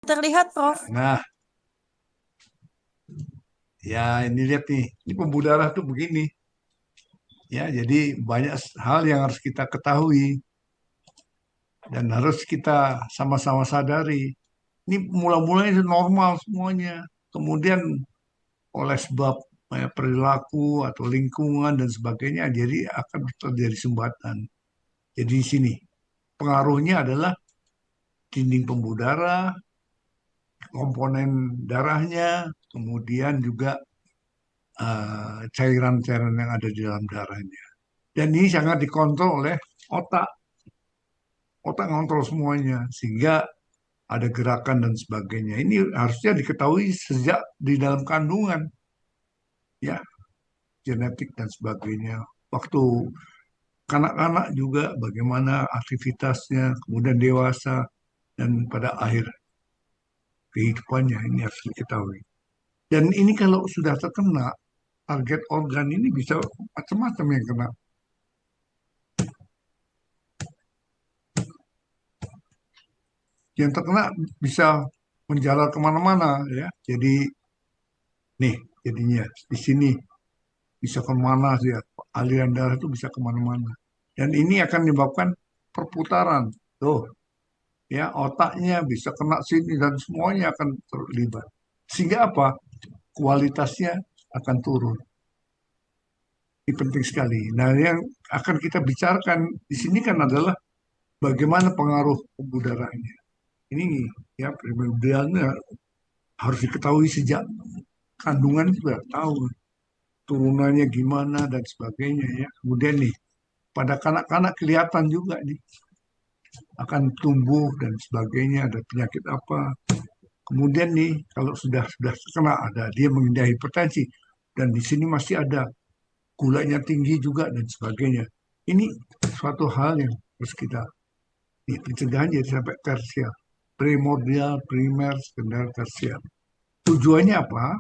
Terlihat, Prof. Nah, ya ini lihat nih, ini pembuluh darah tuh begini. Ya, jadi banyak hal yang harus kita ketahui dan harus kita sama-sama sadari. Ini mula-mulanya normal semuanya. Kemudian oleh sebab perilaku atau lingkungan dan sebagainya, jadi akan terjadi sumbatan. Jadi di sini pengaruhnya adalah dinding pembuluh darah, komponen darahnya, kemudian juga cairan-cairan yang ada di dalam darahnya. Dan ini sangat dikontrol oleh otak. Otak ngontrol semuanya sehingga ada gerakan dan sebagainya. Ini harusnya diketahui sejak di dalam kandungan, ya, genetik dan sebagainya. Waktu kanak-kanak juga bagaimana aktivitasnya, kemudian dewasa dan pada akhir kehidupannya ini harus diketahui. Dan ini kalau sudah terkena target organ ini bisa macam-macam yang kena. Yang terkena bisa menjalar kemana-mana ya. Jadi nih jadinya di sini bisa kemana sih ya, aliran darah itu bisa kemana-mana. Dan ini akan menyebabkan perputaran. Tuh, ya otaknya bisa kena sini dan semuanya akan terlibat. Sehingga apa? Kualitasnya akan turun. Ini penting sekali. Nah, yang akan kita bicarakan di sini kan adalah bagaimana pengaruh pembuluh darahnya. Ini ya primordialnya harus diketahui sejak kandungan sudah tahu turunannya gimana dan sebagainya ya. Kemudian nih pada kanak-kanak kelihatan juga nih akan tumbuh dan sebagainya ada penyakit apa. Kemudian nih kalau sudah terkena ada dia mengidap hipertensi dan di sini masih ada gulanya tinggi juga dan sebagainya. Ini suatu hal yang harus kita pencegahan jadi sampai tersier. Primordial, primer, sekunder, tersier. Tujuannya apa?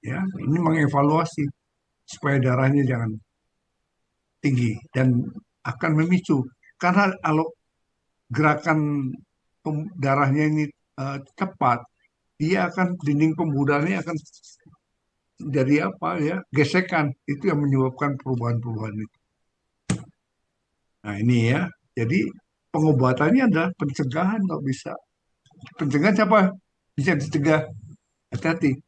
Ya, ini mengevaluasi supaya darahnya jangan tinggi dan akan memicu. Karena kalau gerakan darahnya ini cepat, dia akan dinding pembuluh darahnya akan jadi apa ya gesekan itu yang menyebabkan perubahan-perubahan itu. Nah ini ya, jadi pengobatannya adalah pencegahan kalau bisa. Pencegahan siapa? Bisa dicegah. Hati-hati.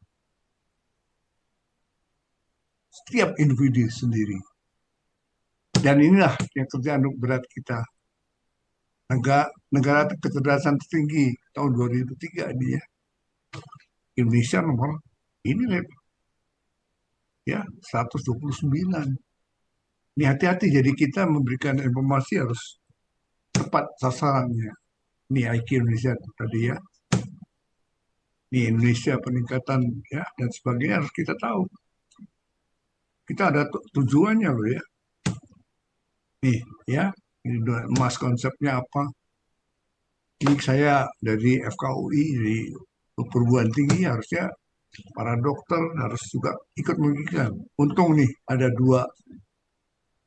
Setiap individu sendiri. Dan inilah yang kerjaan berat kita. Negara kecerdasan tertinggi tahun 2003 ini ya. Indonesia nomor ini ya 129. Ini hati-hati jadi kita memberikan informasi harus tepat sasarannya. Ini IQ Indonesia tadi ya. Ini Indonesia peningkatan ya dan sebagainya harus kita tahu. Kita ada tujuannya loh ya. Nih ya, ini emas konsepnya apa? Ini saya dari FKUI, dari perguruan tinggi harusnya para dokter harus juga ikut memikirkan. Untung nih ada dua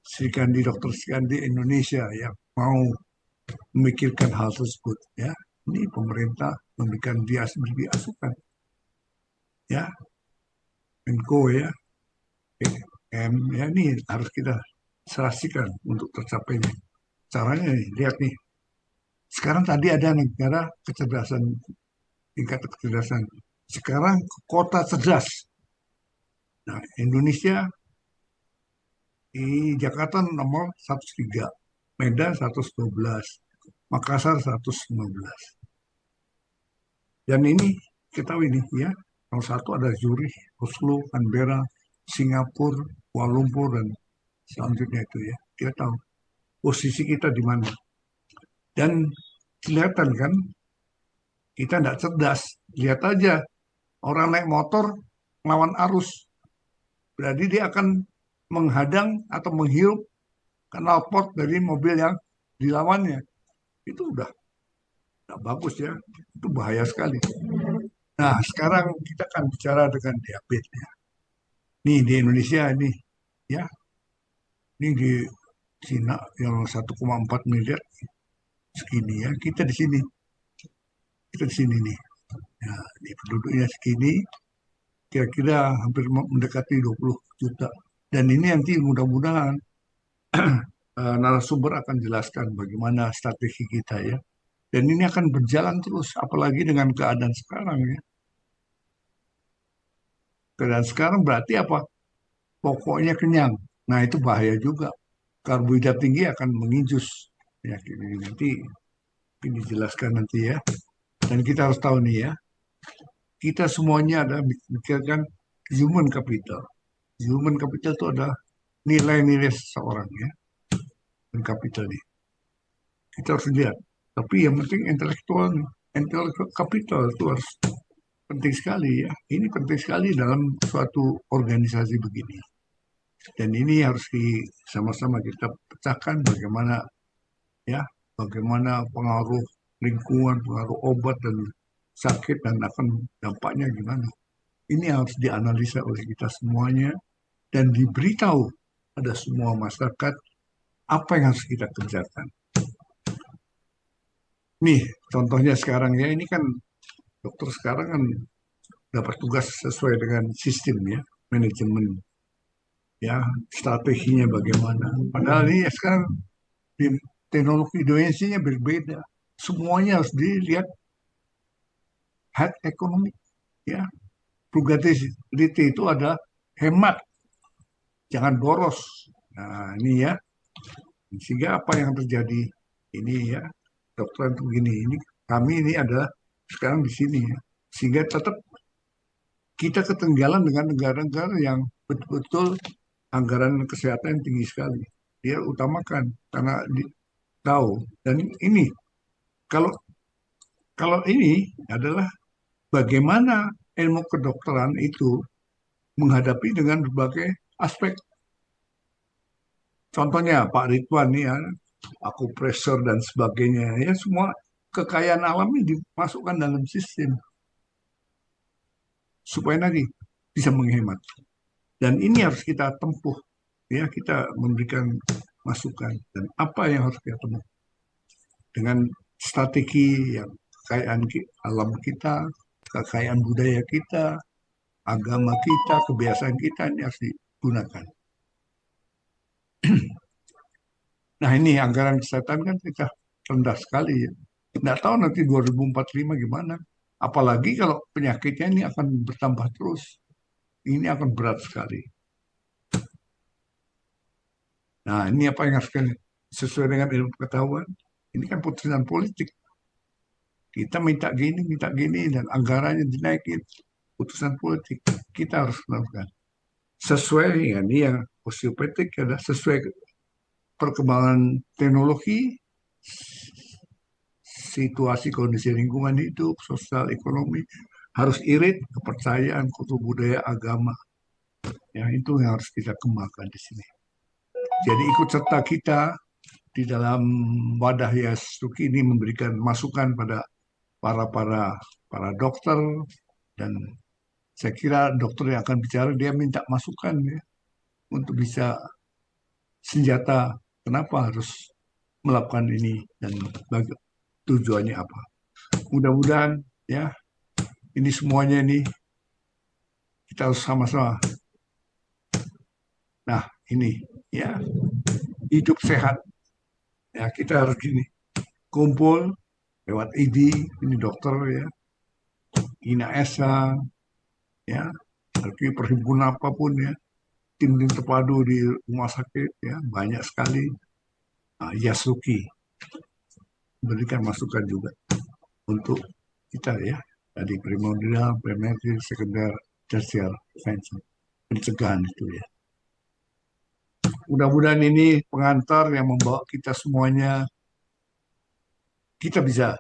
Sri Kandi dokter Sri Kandi Indonesia yang mau memikirkan hal tersebut ya. Ini pemerintah memberikan biasukan ya, Menko ya, PM ya ini harus kita serasikan untuk tercapainya. Caranya nih, lihat nih. Sekarang tadi ada negara kecerdasan, tingkat kecerdasan. Sekarang kota cerdas. Nah, Indonesia di Jakarta nomor 103, Medan 112, Makassar 115. Dan ini kita ini ya, nomor satu ada Zurich, Oslo, Canberra, Singapura, Kuala Lumpur, dan selanjutnya itu ya. Kita tahu posisi kita di mana. Dan kelihatan kan, kita tidak cerdas. Lihat aja, orang naik motor lawan arus. Berarti dia akan menghadang atau menghirup knalpot dari mobil yang dilawannya. Itu udah bagus ya. Itu bahaya sekali. Nah, sekarang kita akan bicara dengan diabetes. Ya. Nih di Indonesia ini, ya, ini di Cina yang 1,4 miliar segini ya. Kita di sini nih. penduduknya segini, kira-kira hampir mendekati 20 juta. Dan ini nanti mudah-mudahan narasumber akan jelaskan bagaimana strategi kita ya. Dan ini akan berjalan terus, apalagi dengan keadaan sekarang ya. Keadaan sekarang berarti apa? Pokoknya kenyang. Nah itu bahaya juga. Karbohidrat tinggi akan menginjus penyakit ini. Nanti ini dijelaskan nanti ya. Dan kita harus tahu nih ya, kita semuanya ada mikirkan human capital. Human capital itu ada nilai-nilai seseorang ya, dan capital ini. Kita harus lihat. Tapi yang penting intelektual, intellectual capital itu harus penting sekali ya. Ini penting sekali dalam suatu organisasi begini. Dan ini harus sama-sama kita pecahkan bagaimana ya, bagaimana pengaruh lingkungan, pengaruh obat dan sakit dan akan dampaknya gimana. Ini harus dianalisa oleh kita semuanya dan diberitahu pada semua masyarakat apa yang harus kita kerjakan. Nih, contohnya sekarang ya, ini kan dokter sekarang kan dapat tugas sesuai dengan sistem ya, manajemen ya, strateginya bagaimana. Padahal ini ya sekarang di teknologi Indonesia berbeda. Semuanya harus dilihat health ekonomi ya. Progresivity itu ada hemat, jangan boros. Nah, ini ya. Sehingga apa yang terjadi ini ya, dokter itu begini, ini kami ini adalah sekarang di sini ya. Sehingga tetap kita ketinggalan dengan negara-negara yang betul-betul anggaran kesehatan yang tinggi sekali. Dia utamakan karena tahu dan ini kalau kalau ini adalah bagaimana ilmu kedokteran itu menghadapi dengan berbagai aspek. Contohnya Pak Ridwan nih ya, akupresur dan sebagainya ya semua kekayaan alamnya dimasukkan dalam sistem supaya nanti bisa menghemat. Dan ini harus kita tempuh ya, kita memberikan masukan dan apa yang harus kita tempuh dengan strategi yang kekayaan alam kita, kekayaan budaya kita, agama kita, kebiasaan kita ini harus digunakan. Nah ini anggaran kesehatan kan kita rendah sekali ya. Tidak tahu nanti 2045 gimana. Apalagi kalau penyakitnya ini akan bertambah terus. Ini akan berat sekali. Nah ini apa yang harus kita sesuai dengan ilmu pengetahuan. Ini kan putusan politik. Kita minta gini, dan anggarannya dinaikin. Putusan politik. Kita harus melakukan. Sesuai ya, ini yang osteopatik adalah sesuai perkembangan teknologi, situasi kondisi lingkungan hidup, sosial, ekonomi, harus irit kepercayaan, kultur budaya, agama. Ya, itu yang harus kita kembangkan di sini. Jadi ikut serta kita di dalam wadah Yasuki ini memberikan masukan pada para para para dokter dan saya kira dokter yang akan bicara dia minta masukan ya untuk bisa senjata kenapa harus melakukan ini dan tujuannya apa. Mudah-mudahan ya ini semuanya ini kita harus sama-sama. Nah, ini ya hidup sehat. Ya, kita harus gini, kumpul lewat ID, ini dokter ya, Ina Esa, ya, tapi perhimpunan apapun ya, tim-tim terpadu di rumah sakit ya, banyak sekali. Nah, Yasuki berikan masukan juga untuk kita ya, tadi primordial, primary, sekunder, tersier, prevention, pencegahan itu ya. Mudah-mudahan ini pengantar yang membawa kita semuanya, kita bisa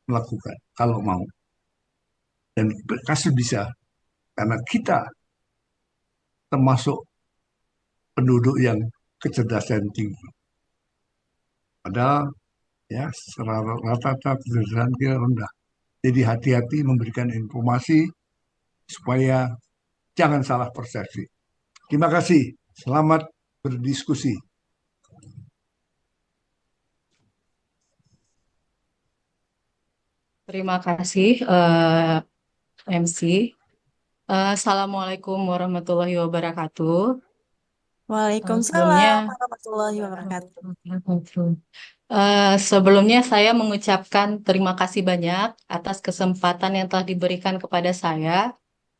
melakukan kalau mau. Dan kasus bisa, karena kita termasuk penduduk yang kecerdasan tinggi. Padahal ya rata-rata kecerdasan kita rendah. Jadi hati-hati memberikan informasi supaya jangan salah persepsi. Terima kasih. Selamat berdiskusi. Terima kasih, MC. Assalamualaikum warahmatullahi wabarakatuh. Waalaikumsalam Sebelumnya, warahmatullahi wabarakatuh. sebelumnya saya mengucapkan terima kasih banyak atas kesempatan yang telah diberikan kepada saya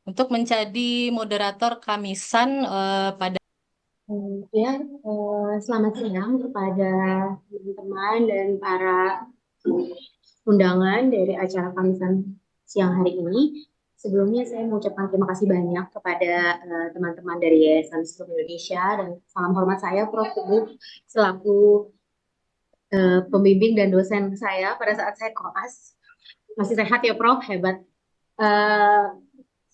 untuk menjadi moderator Kamisan pada Ya, selamat siang kepada teman-teman dan para undangan dari acara Kamisan siang hari ini. Sebelumnya saya mengucapkan terima kasih banyak kepada teman-teman dari Yayasan Seluruh Indonesia dan salam hormat saya Prof. Teguh selaku pembimbing dan dosen saya pada saat saya koas. Masih sehat ya Prof, hebat. Eh,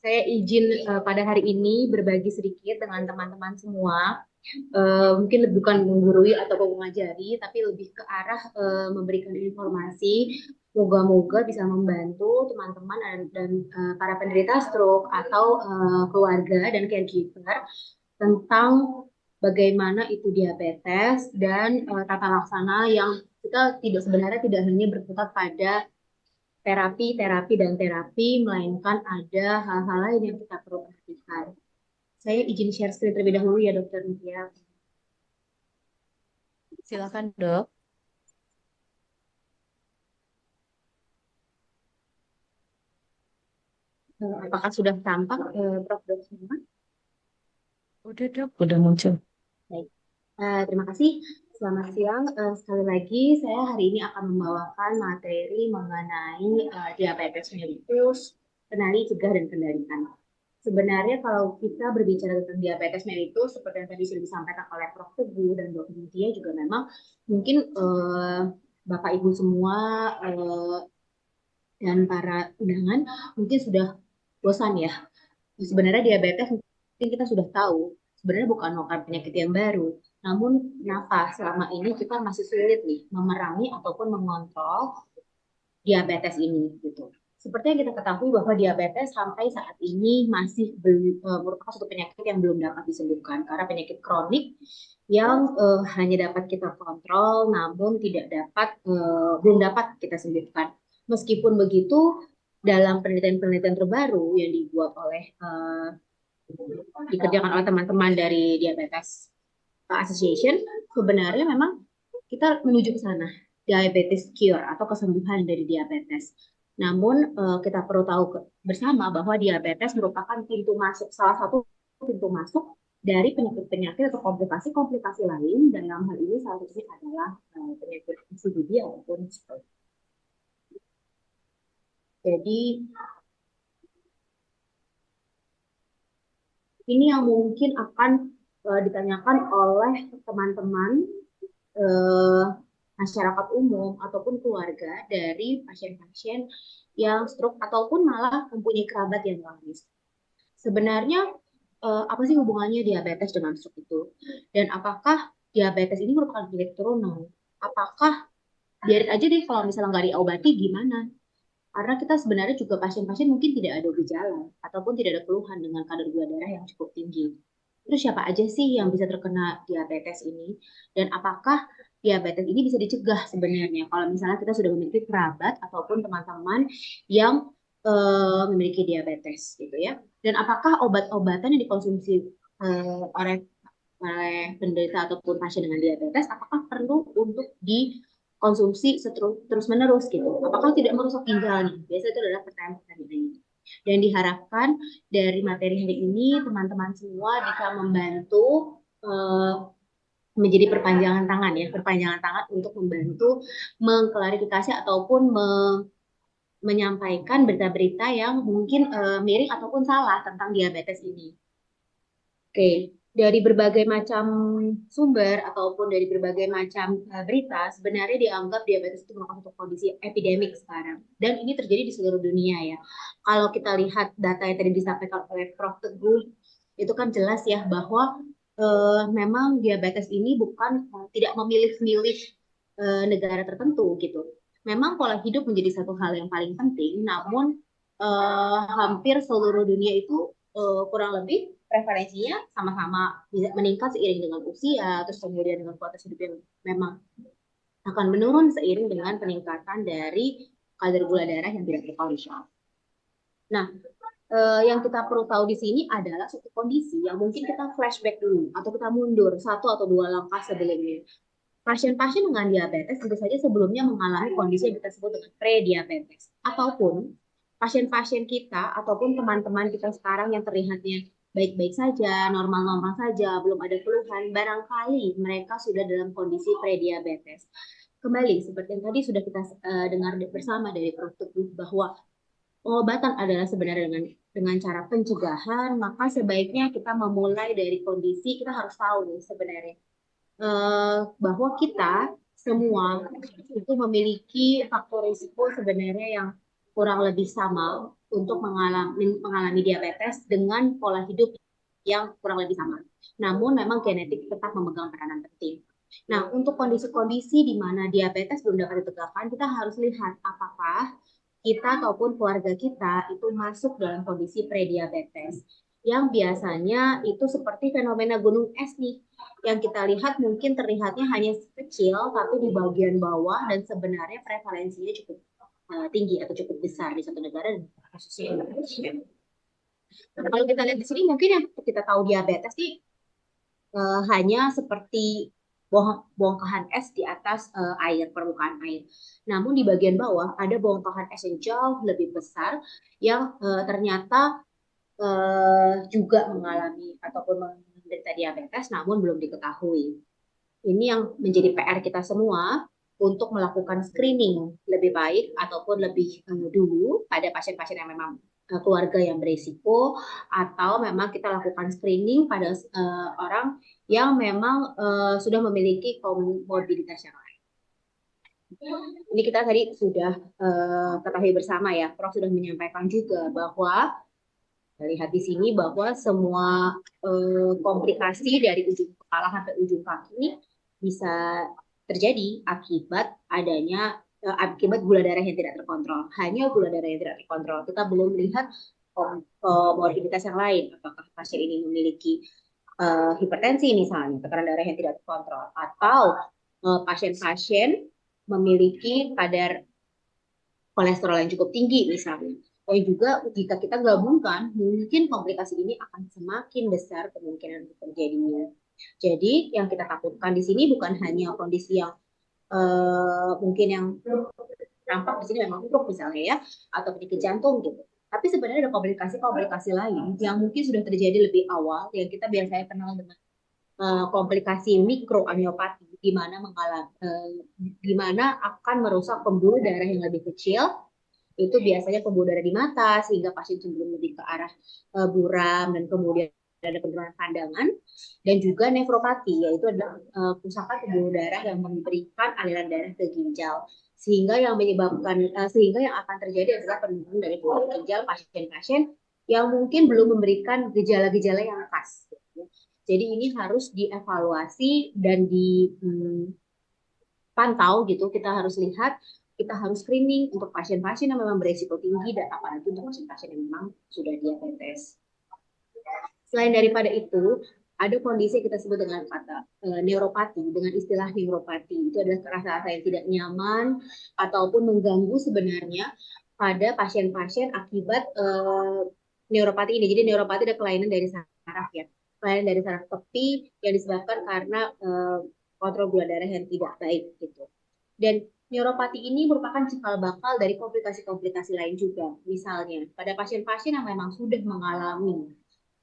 saya izin pada hari ini berbagi sedikit dengan teman-teman semua. Mungkin bukan menggurui atau mengajari, tapi lebih ke arah memberikan informasi. Moga-moga bisa membantu teman-teman dan para penderita stroke atau keluarga dan caregiver tentang bagaimana itu diabetes dan tata laksana yang kita tidak sebenarnya tidak hanya berkutat pada terapi, terapi, dan terapi, melainkan ada hal-hal lain yang kita perlu perhatikan. Saya izin share screen terlebih dahulu ya, Dokter Mutia. silakan dok. Apakah sudah tampak, Prof. Dok semua? Udah dok, udah muncul. Baik. Terima kasih. Selamat siang. Sekali lagi, saya hari ini akan membawakan materi mengenai diabetes mellitus, kenali, cegah, dan kendalikan. Sebenarnya kalau kita berbicara tentang diabetes mellitus, seperti yang tadi sudah disampaikan oleh Prof. Teguh dan Dr. Mutia juga memang mungkin Bapak Ibu semua dan para undangan mungkin sudah bosan ya. Sebenarnya diabetes mungkin kita sudah tahu, sebenarnya bukan penyakit yang baru. Namun kenapa selama ini kita masih sulit nih memerangi ataupun mengontrol diabetes ini gitu. Seperti yang kita ketahui bahwa diabetes sampai saat ini masih merupakan suatu penyakit yang belum dapat disembuhkan karena penyakit kronik yang hanya dapat kita kontrol namun tidak dapat belum dapat kita sembuhkan. Meskipun begitu, dalam penelitian-penelitian terbaru yang dibuat oleh dikerjakan oleh teman-teman dari Diabetes Association, sebenarnya memang kita menuju ke sana, diabetes cure atau kesembuhan dari diabetes. Namun kita perlu tahu bersama bahwa diabetes merupakan pintu masuk, salah satu pintu masuk dari penyakit-penyakit atau komplikasi-komplikasi lain. Dalam hal ini salah satunya adalah penyakit COPD ataupun stroke. Jadi ini yang mungkin akan ditanyakan oleh teman-teman eh, masyarakat umum ataupun keluarga dari pasien-pasien yang stroke ataupun malah mempunyai kerabat yang kronis. Sebenarnya apa sih hubungannya diabetes dengan stroke itu? Dan apakah diabetes ini merupakan penyakit turunan? Apakah biarin aja deh kalau misalnya nggak diobati gimana? Karena kita sebenarnya juga pasien-pasien mungkin tidak ada gejala ataupun tidak ada keluhan dengan kadar gula darah yang cukup tinggi. Terus siapa aja sih yang bisa terkena diabetes ini? Dan apakah diabetes ini bisa dicegah sebenarnya kalau misalnya kita sudah memiliki kerabat ataupun teman-teman yang memiliki diabetes gitu ya? Dan apakah obat-obatan yang dikonsumsi oleh penderita ataupun pasien dengan diabetes, apakah perlu untuk dikonsumsi terus menerus gitu? Apakah tidak merusak ginjalnya? Biasanya itu adalah pertanyaan-pertanyaan ini. Dan diharapkan dari materi hari ini teman-teman semua bisa membantu eh, menjadi perpanjangan tangan ya, perpanjangan tangan untuk membantu mengklarifikasi ataupun menyampaikan berita-berita yang mungkin miring ataupun salah tentang diabetes ini. Oke, dari berbagai macam sumber ataupun dari berbagai macam berita, sebenarnya dianggap diabetes itu merupakan satu kondisi epidemik sekarang. Dan ini terjadi di seluruh dunia ya. Kalau kita lihat data yang tadi disampaikan oleh Prof. Teguh, itu kan jelas ya bahwa memang diabetes ini bukan tidak memilih-milih negara tertentu gitu. Memang pola hidup menjadi satu hal yang paling penting, namun hampir seluruh dunia itu kurang lebih preferensinya sama-sama bisa meningkat seiring dengan usia, terus kemudian dengan kualitas hidup yang memang akan menurun seiring dengan peningkatan dari kadar gula darah yang tidak terkontrol. Nah, yang kita perlu tahu di sini adalah suatu kondisi yang mungkin kita flashback dulu atau kita mundur satu atau dua langkah sebelumnya. Pasien-pasien dengan diabetes tentu saja sebelumnya mengalami kondisi yang kita sebut dengan prediabetes. Ataupun pasien-pasien kita ataupun teman-teman kita sekarang yang terlihatnya baik-baik saja, normal-normal saja, belum ada keluhan, barangkali mereka sudah dalam kondisi prediabetes. Kembali, seperti yang tadi sudah kita dengar bersama dari Prof. Teguh bahwa pengobatan adalah sebenarnya dengan cara pencegahan, maka sebaiknya kita memulai dari kondisi, kita harus tahu nih sebenarnya bahwa kita semua itu memiliki faktor risiko sebenarnya yang kurang lebih sama untuk mengalami diabetes dengan pola hidup yang kurang lebih sama. Namun memang genetik tetap memegang peranan penting. Nah, untuk kondisi-kondisi di mana diabetes belum dapat ditegakkan, kita harus lihat apakah kita ataupun keluarga kita itu masuk dalam kondisi prediabetes yang biasanya itu seperti fenomena gunung es nih yang kita lihat mungkin terlihatnya hanya kecil tapi di bagian bawah dan sebenarnya prevalensinya cukup tinggi atau cukup besar di satu negara dan khususnya Indonesia. Nah, kalau kita lihat di sini mungkin yang kita tahu diabetes sih hanya seperti bongkahan es di atas air, permukaan air. Namun di bagian bawah ada bongkahan es yang jauh lebih besar yang ternyata juga mengalami ataupun menderita diabetes namun belum diketahui. Ini yang menjadi PR kita semua untuk melakukan screening lebih baik ataupun lebih dulu pada pasien-pasien yang memang keluarga yang berisiko atau memang kita lakukan screening pada orang yang memang sudah memiliki komorbiditas yang lain. Ini kita tadi sudah ketahui bersama ya, Prof sudah menyampaikan juga bahwa lihat di sini bahwa semua komplikasi dari ujung kepala sampai ujung kaki bisa terjadi akibat adanya akibat gula darah yang tidak terkontrol. Hanya gula darah yang tidak terkontrol. Kita belum melihat komorbiditas yang lain. Apakah pasien ini memiliki hipertensi misalnya, tekanan darah yang tidak terkontrol, atau pasien-pasien memiliki kadar kolesterol yang cukup tinggi misalnya. Dan juga jika kita gabungkan, mungkin komplikasi ini akan semakin besar kemungkinan untuk terjadinya. Jadi yang kita takutkan di sini bukan hanya kondisi yang mungkin yang tampak di sini memang stroke misalnya ya, atau penyakit jantung gitu. Tapi sebenarnya ada komplikasi-komplikasi lain yang mungkin sudah terjadi lebih awal, yang kita biasanya kenal dengan komplikasi mikroamiopati, di mana akan merusak pembuluh darah yang lebih kecil. Itu biasanya pembuluh darah di mata sehingga pasien cenderung lebih ke arah buram dan kemudian ada penurunan pandangan, dan juga nefropati yaitu adalah kerusakan pembuluh darah yang memberikan aliran darah ke ginjal sehingga yang akan terjadi adalah penurunan dari fungsi ginjal pasien-pasien yang mungkin belum memberikan gejala-gejala yang khas. Jadi ini harus dievaluasi dan dipantau gitu. Kita harus lihat, kita harus screening untuk pasien-pasien yang memang beresiko tinggi dan apalagi untuk pasien-pasien yang memang sudah diabetes. Selain daripada itu, ada kondisi yang kita sebut dengan kata neuropati, dengan istilah neuropati. Itu adalah rasa-rasa yang tidak nyaman ataupun mengganggu sebenarnya pada pasien-pasien akibat neuropati ini. Jadi neuropati ada kelainan dari saraf ya. Kelainan dari saraf tepi yang disebabkan karena kontrol gula darah yang tidak baik gitu. Dan neuropati ini merupakan cikal bakal dari komplikasi-komplikasi lain juga. Misalnya, pada pasien-pasien yang memang sudah mengalami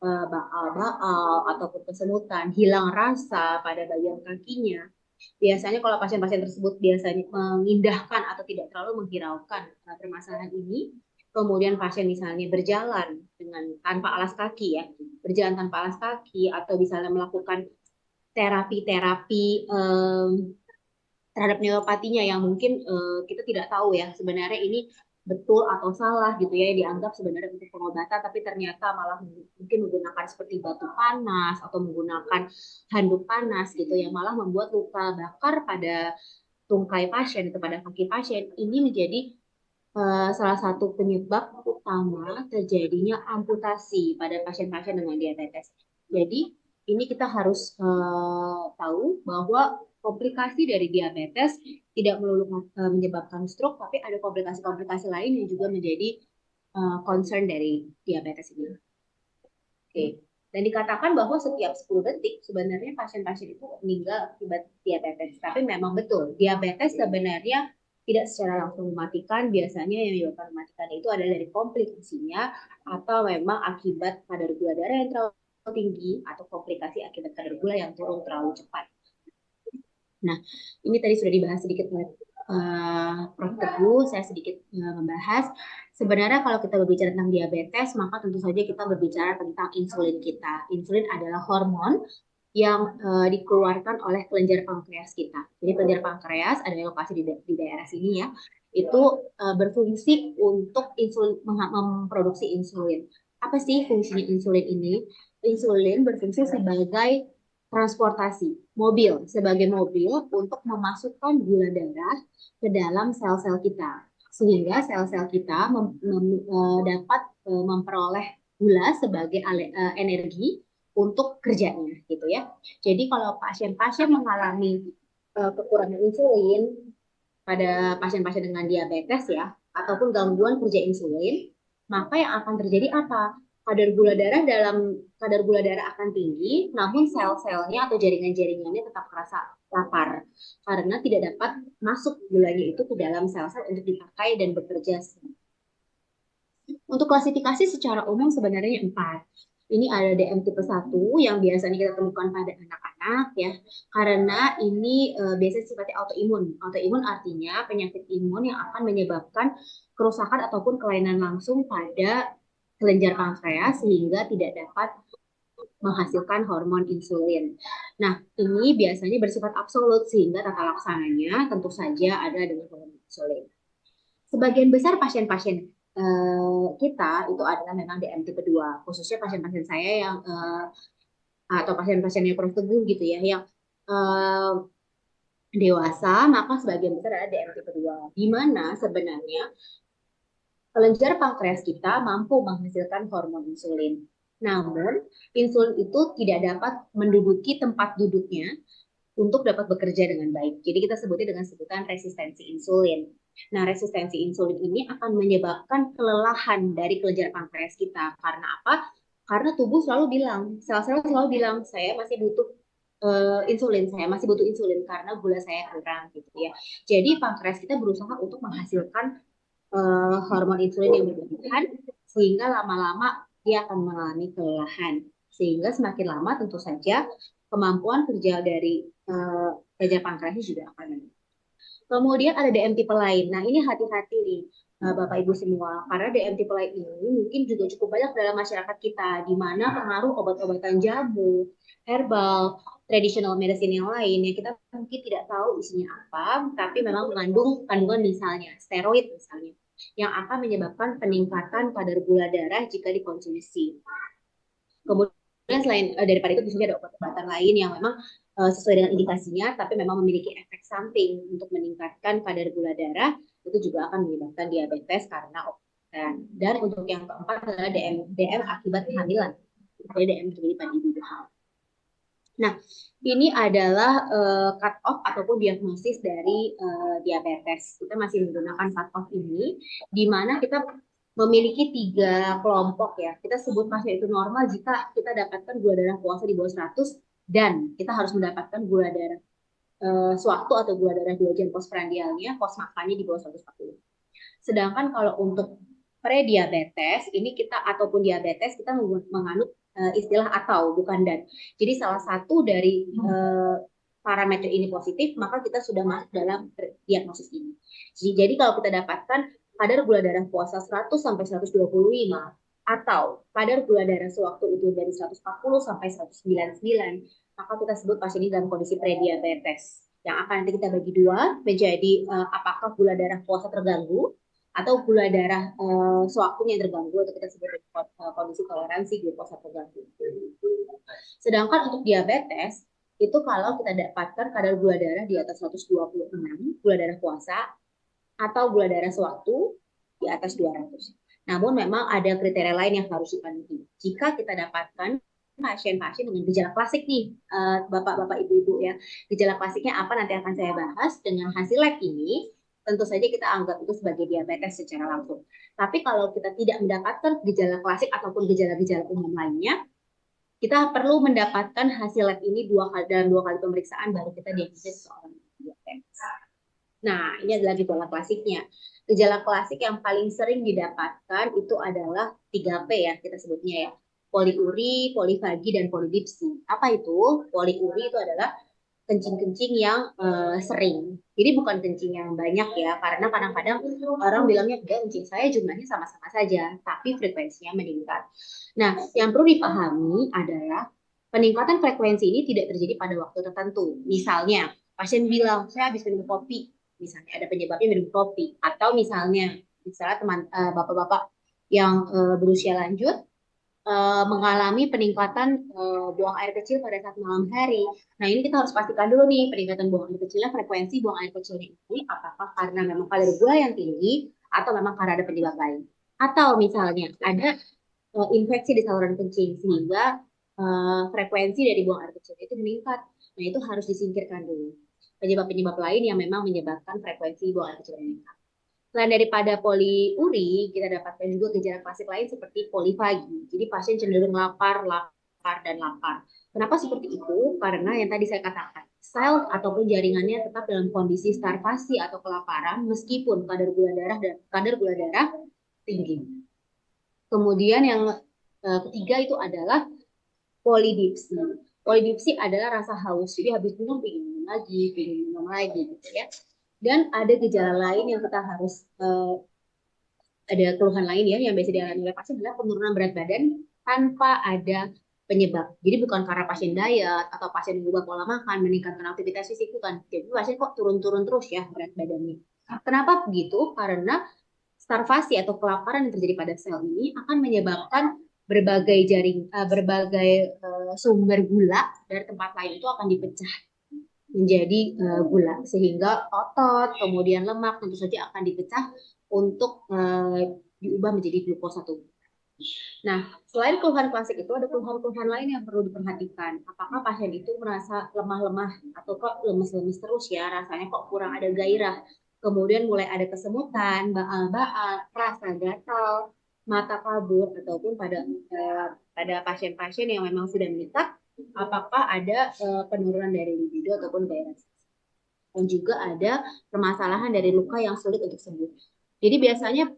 baal-baal ataupun kesemutan, hilang rasa pada bagian kakinya. Biasanya kalau pasien-pasien tersebut biasanya mengindahkan atau tidak terlalu menghiraukan permasalahan ini, kemudian pasien misalnya berjalan dengan tanpa alas kaki ya, berjalan tanpa alas kaki atau misalnya melakukan terapi-terapi terhadap neuropatinya yang mungkin kita tidak tahu ya sebenarnya ini betul atau salah gitu ya, dianggap sebenarnya untuk pengobatan tapi ternyata malah mungkin menggunakan seperti batu panas atau menggunakan handuk panas gitu yang malah membuat luka bakar pada tungkai pasien atau pada kaki pasien. Ini menjadi salah satu penyebab utama terjadinya amputasi pada pasien-pasien dengan diabetes. Jadi ini kita harus tahu bahwa komplikasi dari diabetes tidak melulu menyebabkan stroke, tapi ada komplikasi-komplikasi lain yang juga menjadi concern dari diabetes ini. Oke. Dan dikatakan bahwa setiap 10 detik sebenarnya pasien-pasien itu meninggal akibat diabetes. Tapi memang betul, diabetes sebenarnya tidak secara langsung mematikan. Biasanya yang menyebabkan mematikan itu adalah dari komplikasinya atau memang akibat kadar gula darah yang terlalu tinggi atau komplikasi akibat kadar gula yang turun terlalu cepat. Nah, ini tadi sudah dibahas sedikit oleh Prof. Teguh. Saya sedikit membahas. Sebenarnya kalau kita berbicara tentang diabetes, maka tentu saja kita berbicara tentang insulin kita. Insulin adalah hormon yang dikeluarkan oleh kelenjar pankreas kita. Jadi kelenjar pankreas ada lokasi di daerah sini ya. Itu berfungsi untuk memproduksi insulin. Apa sih fungsinya insulin ini? Insulin berfungsi sebagai transportasi, sebagai mobil untuk memasukkan gula darah ke dalam sel-sel kita. Sehingga sel-sel kita dapat memperoleh gula sebagai energi untuk kerjanya gitu ya. Jadi kalau pasien-pasien mengalami kekurangan insulin pada pasien-pasien dengan diabetes ya, ataupun gangguan kerja insulin, maka yang akan terjadi apa? Kadar gula darah akan tinggi, namun sel-selnya atau jaringan-jaringannya tetap merasa lapar karena tidak dapat masuk gulanya itu ke dalam sel-sel untuk dipakai dan bekerja. Untuk klasifikasi secara umum sebenarnya 4. Ini ada DM tipe 1 yang biasanya kita temukan pada anak-anak ya. Karena ini biasanya sifatnya autoimun. Autoimun artinya penyakit imun yang akan menyebabkan kerusakan ataupun kelainan langsung pada kelenjar pankreas sehingga tidak dapat menghasilkan hormon insulin. Nah, ini biasanya bersifat absolut sehingga tata laksananya tentu saja ada dengan hormon insulin. Sebagian besar pasien-pasien kita itu adalah memang DM tipe 2, khususnya pasien-pasien saya yang atau pasien-pasien yang Prof. Teguh gitu ya, yang dewasa, maka sebagian besar adalah DM tipe 2, di mana sebenarnya kelenjar pankreas kita mampu menghasilkan hormon insulin. Namun, insulin itu tidak dapat menduduki tempat duduknya untuk dapat bekerja dengan baik. Jadi kita sebutnya dengan sebutan resistensi insulin. Nah, resistensi insulin ini akan menyebabkan kelelahan dari kelenjar pankreas kita. Karena apa? Karena tubuh selalu bilang, sel-sel selalu bilang, saya masih butuh insulin, saya masih butuh insulin karena gula saya kurang gitu ya. Jadi pankreas kita berusaha untuk menghasilkan hormon insulin yang berlebihan sehingga lama-lama dia akan mengalami kelelahan. Sehingga semakin lama tentu saja kemampuan kerja dari kelenjar pankreas juga akan menurun. Kemudian ada DM tipe lain. Nah, ini hati-hati nih Bapak Ibu semua, karena DM tipe lain ini mungkin juga cukup banyak dalam masyarakat kita, di mana pengaruh obat-obatan jamu, herbal, traditional medicine yang lain yang kita mungkin tidak tahu isinya apa, tapi memang mengandung kandungan misalnya steroid misalnya, yang akan menyebabkan peningkatan kadar gula darah jika dikonsumsi. Kemudian selain daripada itu biasanya ada obat-obatan lain yang memang sesuai dengan indikasinya, tapi memang memiliki efek samping untuk meningkatkan kadar gula darah, itu juga akan menyebabkan diabetes karena obatan. Dan untuk yang keempat adalah DM akibat kehamilan, jadi DM terjadi pada ibu hamil. Nah, ini adalah cut off ataupun diagnosis dari diabetes. Kita masih menggunakan cut off ini, di mana kita memiliki 3 kelompok ya. Kita sebut pasien itu normal jika kita dapatkan gula darah puasa di bawah 100 dan kita harus mendapatkan gula darah sewaktu atau gula darah 2 jam postprandialnya, pos makannya di bawah 140. Sedangkan kalau untuk prediabetes ini kita ataupun diabetes kita menganut istilah atau bukan dan. Jadi salah satu dari parameter ini positif, maka kita sudah masuk dalam diagnosis ini. Jadi kalau kita dapatkan kadar gula darah puasa 100 sampai 125 atau kadar gula darah sewaktu itu dari 140 sampai 199, maka kita sebut pasien ini dalam kondisi prediabetes. Yang akan nanti kita bagi dua menjadi apakah gula darah puasa terganggu atau gula darah sewaktunya terganggu, atau kita sebut kondisi toleransi glukosa terganggu. Sedangkan untuk diabetes itu kalau kita dapatkan kadar gula darah di atas 126 gula darah puasa atau gula darah sewaktu di atas 200. Namun memang ada kriteria lain yang harus dipenuhi. Jika kita dapatkan pasien-pasien dengan gejala klasik nih, bapak-bapak, ibu-ibu ya, gejala klasiknya apa nanti akan saya bahas. Dengan hasil lab ini tentu saja kita anggap itu sebagai diabetes secara langsung. Tapi kalau kita tidak mendapatkan gejala klasik ataupun gejala-gejala umum lainnya, kita perlu mendapatkan hasil lab ini dalam 2 kali pemeriksaan baru kita diagnosis seorang diabetes. Nah, ini adalah gejala klasiknya. Gejala klasik yang paling sering didapatkan itu adalah 3P ya, kita sebutnya ya. Poliuri, polifagi, dan polidipsi. Apa itu? Poliuri itu adalah kencing-kencing yang sering. Jadi bukan kencing yang banyak ya, karena kadang-kadang orang bilangnya, enggak, kencing saya jumlahnya sama-sama saja, tapi frekuensinya meningkat. Nah, yang perlu dipahami adalah peningkatan frekuensi ini tidak terjadi pada waktu tertentu. Misalnya, pasien bilang, saya habis minum kopi, misalnya ada penyebabnya minum kopi, atau misalnya teman bapak-bapak yang berusia lanjut mengalami peningkatan buang air kecil pada saat malam hari. Nah, ini kita harus pastikan dulu nih, peningkatan buang air kecilnya, frekuensi buang air kecilnya ini apakah karena memang kadar gula yang tinggi atau memang karena ada penyebab lain. Atau misalnya ada infeksi di saluran kencing sehingga frekuensi dari buang air kecil itu meningkat. Nah, itu harus disingkirkan dulu. Penyebab-penyebab lain yang memang menyebabkan frekuensi buang air kecil meningkat. Selain daripada poliuri, kita dapatkan juga gejala klasik lain seperti polifagi. Jadi pasien cenderung lapar, lapar, dan lapar. Kenapa seperti itu? Karena yang tadi saya katakan, sel ataupun jaringannya tetap dalam kondisi starvasi atau kelaparan meskipun kadar gula darah tinggi. Kemudian yang ketiga itu adalah polidipsi. Polidipsi adalah rasa haus. Jadi habis minum pengen minum lagi gitu ya. Dan ada gejala lain yang kita harus ada keluhan lain ya yang biasa dialami oleh pasien adalah penurunan berat badan tanpa ada penyebab. Jadi bukan karena pasien diet atau pasien mengubah pola makan, meningkatkan aktivitas fisik, bukan. Jadi pasien kok turun-turun terus ya berat badannya. Kenapa begitu? Karena starvasi atau kelaparan yang terjadi pada sel ini akan menyebabkan berbagai sumber gula dari tempat lain itu akan dipecah menjadi gula sehingga otot kemudian lemak tentu saja akan dipecah untuk diubah menjadi glukosa tubuh. Nah, selain keluhan klasik itu ada keluhan-keluhan lain yang perlu diperhatikan. Apakah pasien itu merasa lemah-lemah atau kok lemes-lemes terus ya, rasanya kok kurang ada gairah. Kemudian mulai ada kesemutan, baal-baal, rasa gatal, mata kabur, ataupun pada pasien-pasien yang memang sudah menikah, apakah ada penurunan dari libido ataupun gairah. Dan juga ada permasalahan dari luka yang sulit untuk sembuh. Jadi biasanya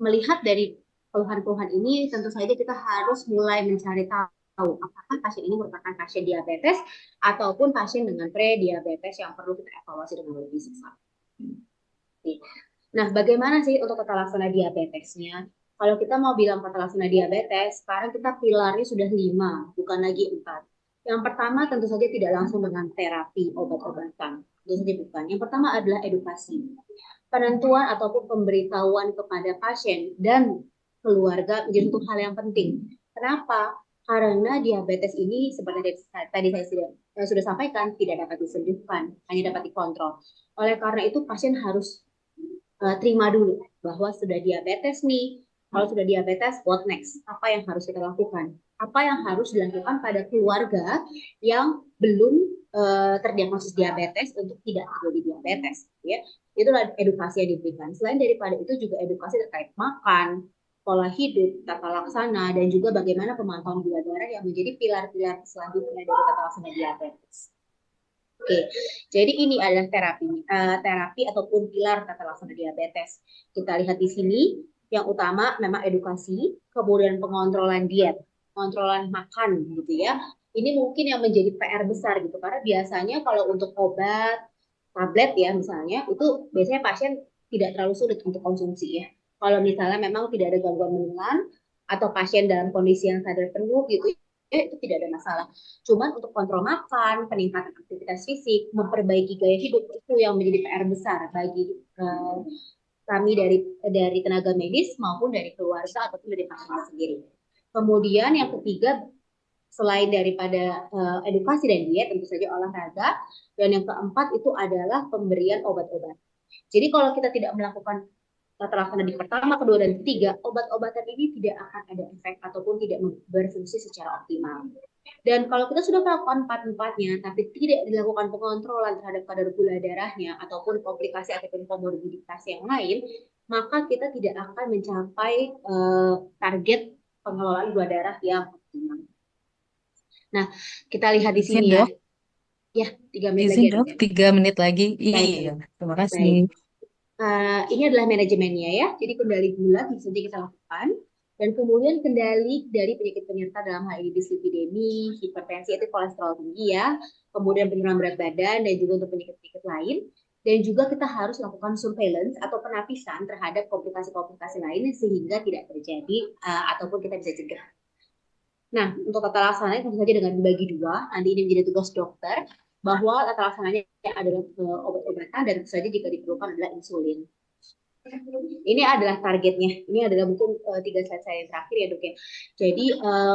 melihat dari keluhan-keluhan ini tentu saja kita harus mulai mencari tahu apakah pasien ini merupakan pasien diabetes ataupun pasien dengan pre-diabetes yang perlu kita evaluasi dengan lebih seksama. Nah, bagaimana sih untuk tata laksana diabetesnya? Kalau kita mau bilang tata laksana diabetes, sekarang kita pilarnya sudah 5, bukan lagi 4. Yang pertama tentu saja tidak langsung dengan terapi obat-obatan. Tentu saja bukan. Yang pertama adalah edukasi. Penentuan ataupun pemberitahuan kepada pasien dan keluarga menjadi satu hal yang penting. Kenapa? Karena diabetes ini seperti tadi saya sudah sampaikan tidak dapat disembuhkan, hanya dapat dikontrol. Oleh karena itu pasien harus terima dulu bahwa sudah diabetes nih. Kalau sudah diabetes, what next? Apa yang harus kita lakukan? Apa yang harus dilakukan pada keluarga yang belum terdiagnosis diabetes untuk tidak terjadi diabetes? Ya, itulah edukasi yang diberikan. Selain daripada itu juga edukasi terkait makan, pola hidup, tata laksana, dan juga bagaimana pemantauan gula darah yang menjadi pilar-pilar selanjutnya dari tata laksana diabetes. Oke, jadi ini adalah terapi ataupun pilar tata laksana diabetes. Kita lihat di sini, yang utama memang edukasi, kemudian pengontrolan diet, pengontrolan makan gitu ya. Ini mungkin yang menjadi PR besar gitu, karena biasanya kalau untuk obat, tablet ya misalnya, itu biasanya pasien tidak terlalu sulit untuk konsumsi ya. Kalau misalnya memang tidak ada gangguan menelan, atau pasien dalam kondisi yang sadar penuh gitu, itu tidak ada masalah. Cuman untuk kontrol makan, peningkatan aktivitas fisik, memperbaiki gaya hidup itu yang menjadi PR besar bagi kami dari tenaga medis maupun dari keluarga ataupun dari pasien sendiri. Kemudian yang ketiga, selain daripada edukasi dan diet, tentu saja olahraga. Dan yang keempat itu adalah pemberian obat-obat. Jadi kalau kita tidak melakukan tata laksana di pertama, kedua, dan ketiga, obat-obatan ini tidak akan ada efek ataupun tidak berfungsi secara optimal. Dan kalau kita sudah melakukan empat-empatnya, tapi tidak dilakukan pengontrolan terhadap kadar gula darahnya ataupun komplikasi ataupun komorbiditas yang lain, maka kita tidak akan mencapai target pengelolaan gula darah yang optimal. Nah, kita lihat di sini Izin ya. dok, Ya, 3 menit lagi izin ya dok dok, ya. 3 menit lagi. Baik, Iya, baik, terima kasih. baik. Ini adalah manajemennya ya. Jadi kendali gula bisa saja kita lakukan. Dan kemudian kendali dari penyakit penyerta dalam hal ini dislipidemi, hipertensi itu kolesterol tinggi ya. Kemudian penurunan berat badan dan juga untuk penyakit-penyakit lain. Dan juga kita harus lakukan surveillance atau penapisan terhadap komplikasi-komplikasi lain sehingga tidak terjadi ataupun kita bisa cegah. Nah, untuk tata laksananya tentu saja dengan dibagi dua. Nanti ini menjadi tugas dokter bahwa tata laksananya adalah obat-obatan dan tentu saja jika diperlukan adalah insulin. Ini adalah targetnya. Ini adalah mungkin 3 slide saya yang terakhir ya dok ya. Jadi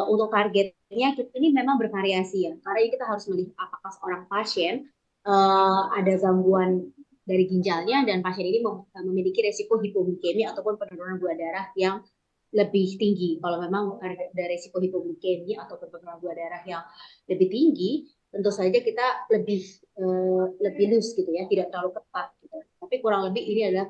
untuk targetnya ini memang bervariasi ya. Karena kita harus melihat apakah seorang pasien ada gangguan dari ginjalnya dan pasien ini memiliki resiko hipoglikemia ataupun penurunan gula darah yang lebih tinggi. Kalau memang ada resiko hipoglikemia ataupun penurunan gula darah yang lebih tinggi, tentu saja kita lebih loose gitu ya, tidak terlalu ketat gitu. Tapi kurang lebih ini adalah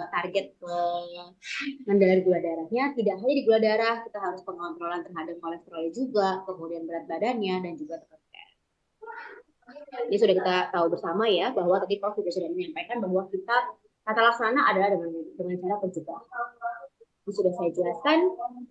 target pengendalian gula darahnya. Tidak hanya di gula darah, kita harus pengontrolan terhadap kolesterol juga, kemudian berat badannya dan juga tekanan darah. Ini sudah kita tahu bersama ya bahwa tadi Prof juga sudah menyampaikan bahwa kita tata laksana adalah dengan cara pencegahan. Ini sudah saya jelaskan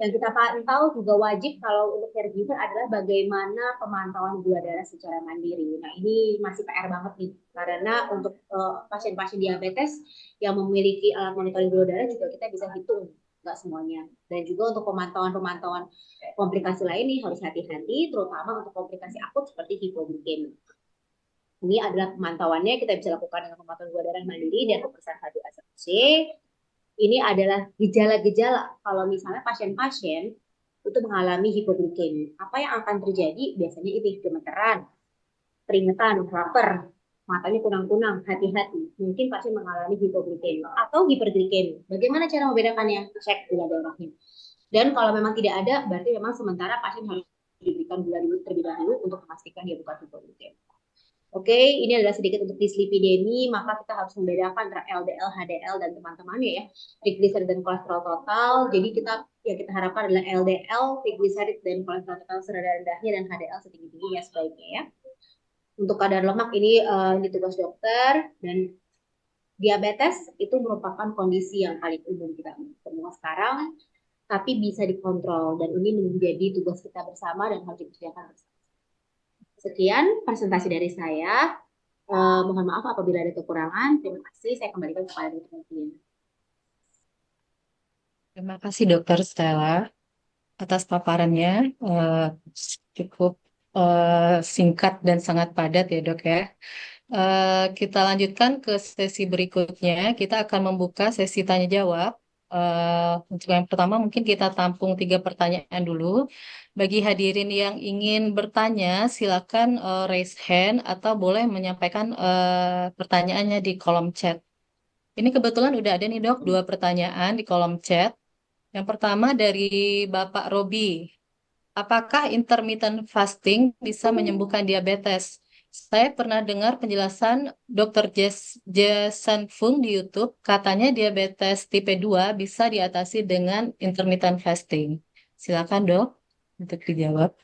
dan kita pantau juga wajib kalau untuk caregiver adalah bagaimana pemantauan gula darah secara mandiri. Nah ini masih PR banget nih karena untuk pasien-pasien diabetes yang memiliki alat monitoring gula darah juga kita bisa hitung nggak semuanya. Dan juga untuk pemantauan-pemantauan komplikasi lain nih harus hati-hati terutama untuk komplikasi akut seperti hipoglikemia. Ini adalah pemantauannya kita bisa lakukan dengan pemantauan gula darah mandiri dan pemeriksaan H2AC. Ini adalah gejala-gejala kalau misalnya pasien-pasien itu mengalami hipoglikemia. Apa yang akan terjadi? Biasanya itu gemeteran, keringetan, lapar, matanya kunang-kunang, hati-hati. Mungkin pasien mengalami hipoglikemia atau hiperglikemia. Bagaimana cara membedakannya? Cek gula darahnya. Dan kalau memang tidak ada, berarti memang sementara pasien harus diberikan gula dulu terlebih dahulu untuk memastikan dia bukan hipoglikemia. Oke, ini adalah sedikit untuk dislipidemi, maka kita harus membedakan antara LDL, HDL, dan teman-temannya ya, triglycerid dan kolesterol total. Jadi kita harapkan adalah LDL, triglycerid, dan kolesterol total serada-rendahnya, dan HDL setinggi-tingginya sebaiknya ya. Untuk kadar lemak ini tugas dokter, dan diabetes itu merupakan kondisi yang paling umum kita semua sekarang, tapi bisa dikontrol, dan ini menjadi tugas kita bersama dan harus dikerjakan bersama. Sekian presentasi dari saya. Mohon maaf apabila ada kekurangan. Terima kasih. Saya kembalikan kepada Dr. Tina. Terima kasih Dokter Stella atas paparannya. Cukup singkat dan sangat padat ya dok ya. Kita lanjutkan ke sesi berikutnya. Kita akan membuka sesi tanya jawab. Untuk yang pertama mungkin kita tampung 3 pertanyaan dulu. Bagi hadirin yang ingin bertanya, silakan raise hand atau boleh menyampaikan pertanyaannya di kolom chat. Ini kebetulan udah ada nih dok 2 pertanyaan di kolom chat. Yang pertama dari Bapak Robi. Apakah intermittent fasting bisa menyembuhkan diabetes? Saya pernah dengar penjelasan Dr. Jason Fung di YouTube, katanya diabetes tipe 2 bisa diatasi dengan intermittent fasting. Silakan dok, untuk dijawab.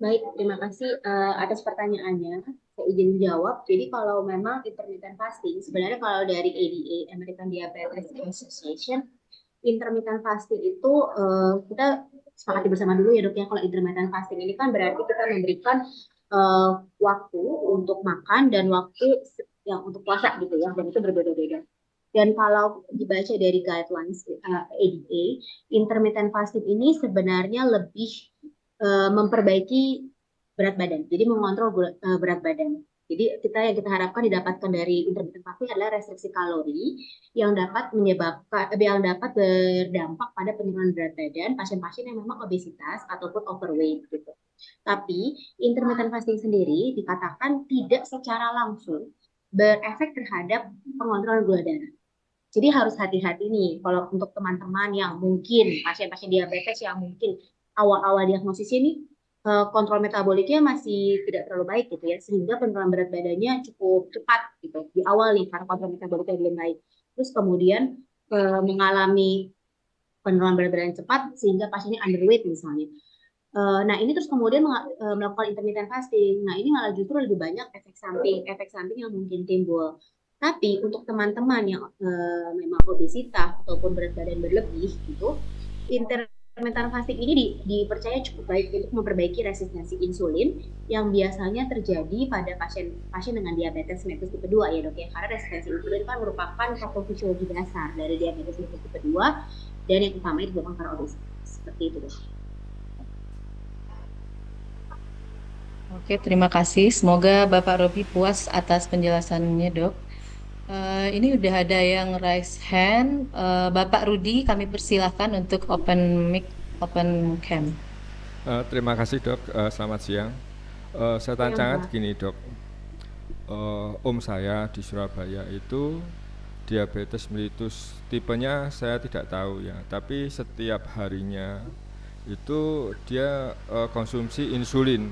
Baik, terima kasih atas pertanyaannya. Saya izin jawab. Jadi kalau memang intermittent fasting, sebenarnya kalau dari ADA, American Diabetes Association, intermittent fasting itu kita sepakati bersama dulu ya dok ya. Kalau intermittent fasting ini kan berarti kita memberikan waktu untuk makan dan waktu yang untuk puasa gitu ya. Dan itu berbeda-beda. Dan kalau dibaca dari guidelines ADA, intermittent fasting ini sebenarnya lebih memperbaiki berat badan. Jadi mengontrol berat badan. Jadi yang kita harapkan didapatkan dari intermittent fasting adalah restriksi kalori yang dapat berdampak pada penurunan berat badan pasien-pasien yang memang obesitas ataupun overweight gitu. Tapi intermittent fasting sendiri dikatakan tidak secara langsung berefek terhadap pengontrolan gula darah. Jadi harus hati-hati nih kalau untuk teman-teman yang mungkin pasien-pasien diabetes yang mungkin awal-awal diagnosis ini kontrol metaboliknya masih tidak terlalu baik gitu ya, sehingga penurunan berat badannya cukup cepat gitu di awal nih karena kontrol metaboliknya belum baik. Terus kemudian mengalami penurunan berat badan cepat sehingga pasiennya underweight misalnya. Nah ini terus kemudian melakukan intermittent fasting. Nah ini malah justru lebih banyak efek samping yang mungkin timbul. Tapi untuk teman-teman yang memang obesitas ataupun berat badan berlebih gitu, intermittent fasting ini dipercaya cukup baik untuk memperbaiki resistensi insulin yang biasanya terjadi pada pasien dengan diabetes mellitus tipe 2 ya dok ya. Karena resistensi insulin kan merupakan patofisiologi dasar dari diabetes mellitus tipe 2 dan yang utama itu disebabkan karena obesitas. Seperti itu dok. Oke, terima kasih. Semoga Bapak Robi puas atas penjelasannya, Dok. Ini udah ada yang raise hand. Bapak Rudi, kami persilahkan untuk open mic, open cam. Terima kasih dok, selamat siang. Saya tanyakan gini dok, om saya di Surabaya itu diabetes mellitus, tipenya saya tidak tahu ya, tapi setiap harinya itu dia konsumsi insulin,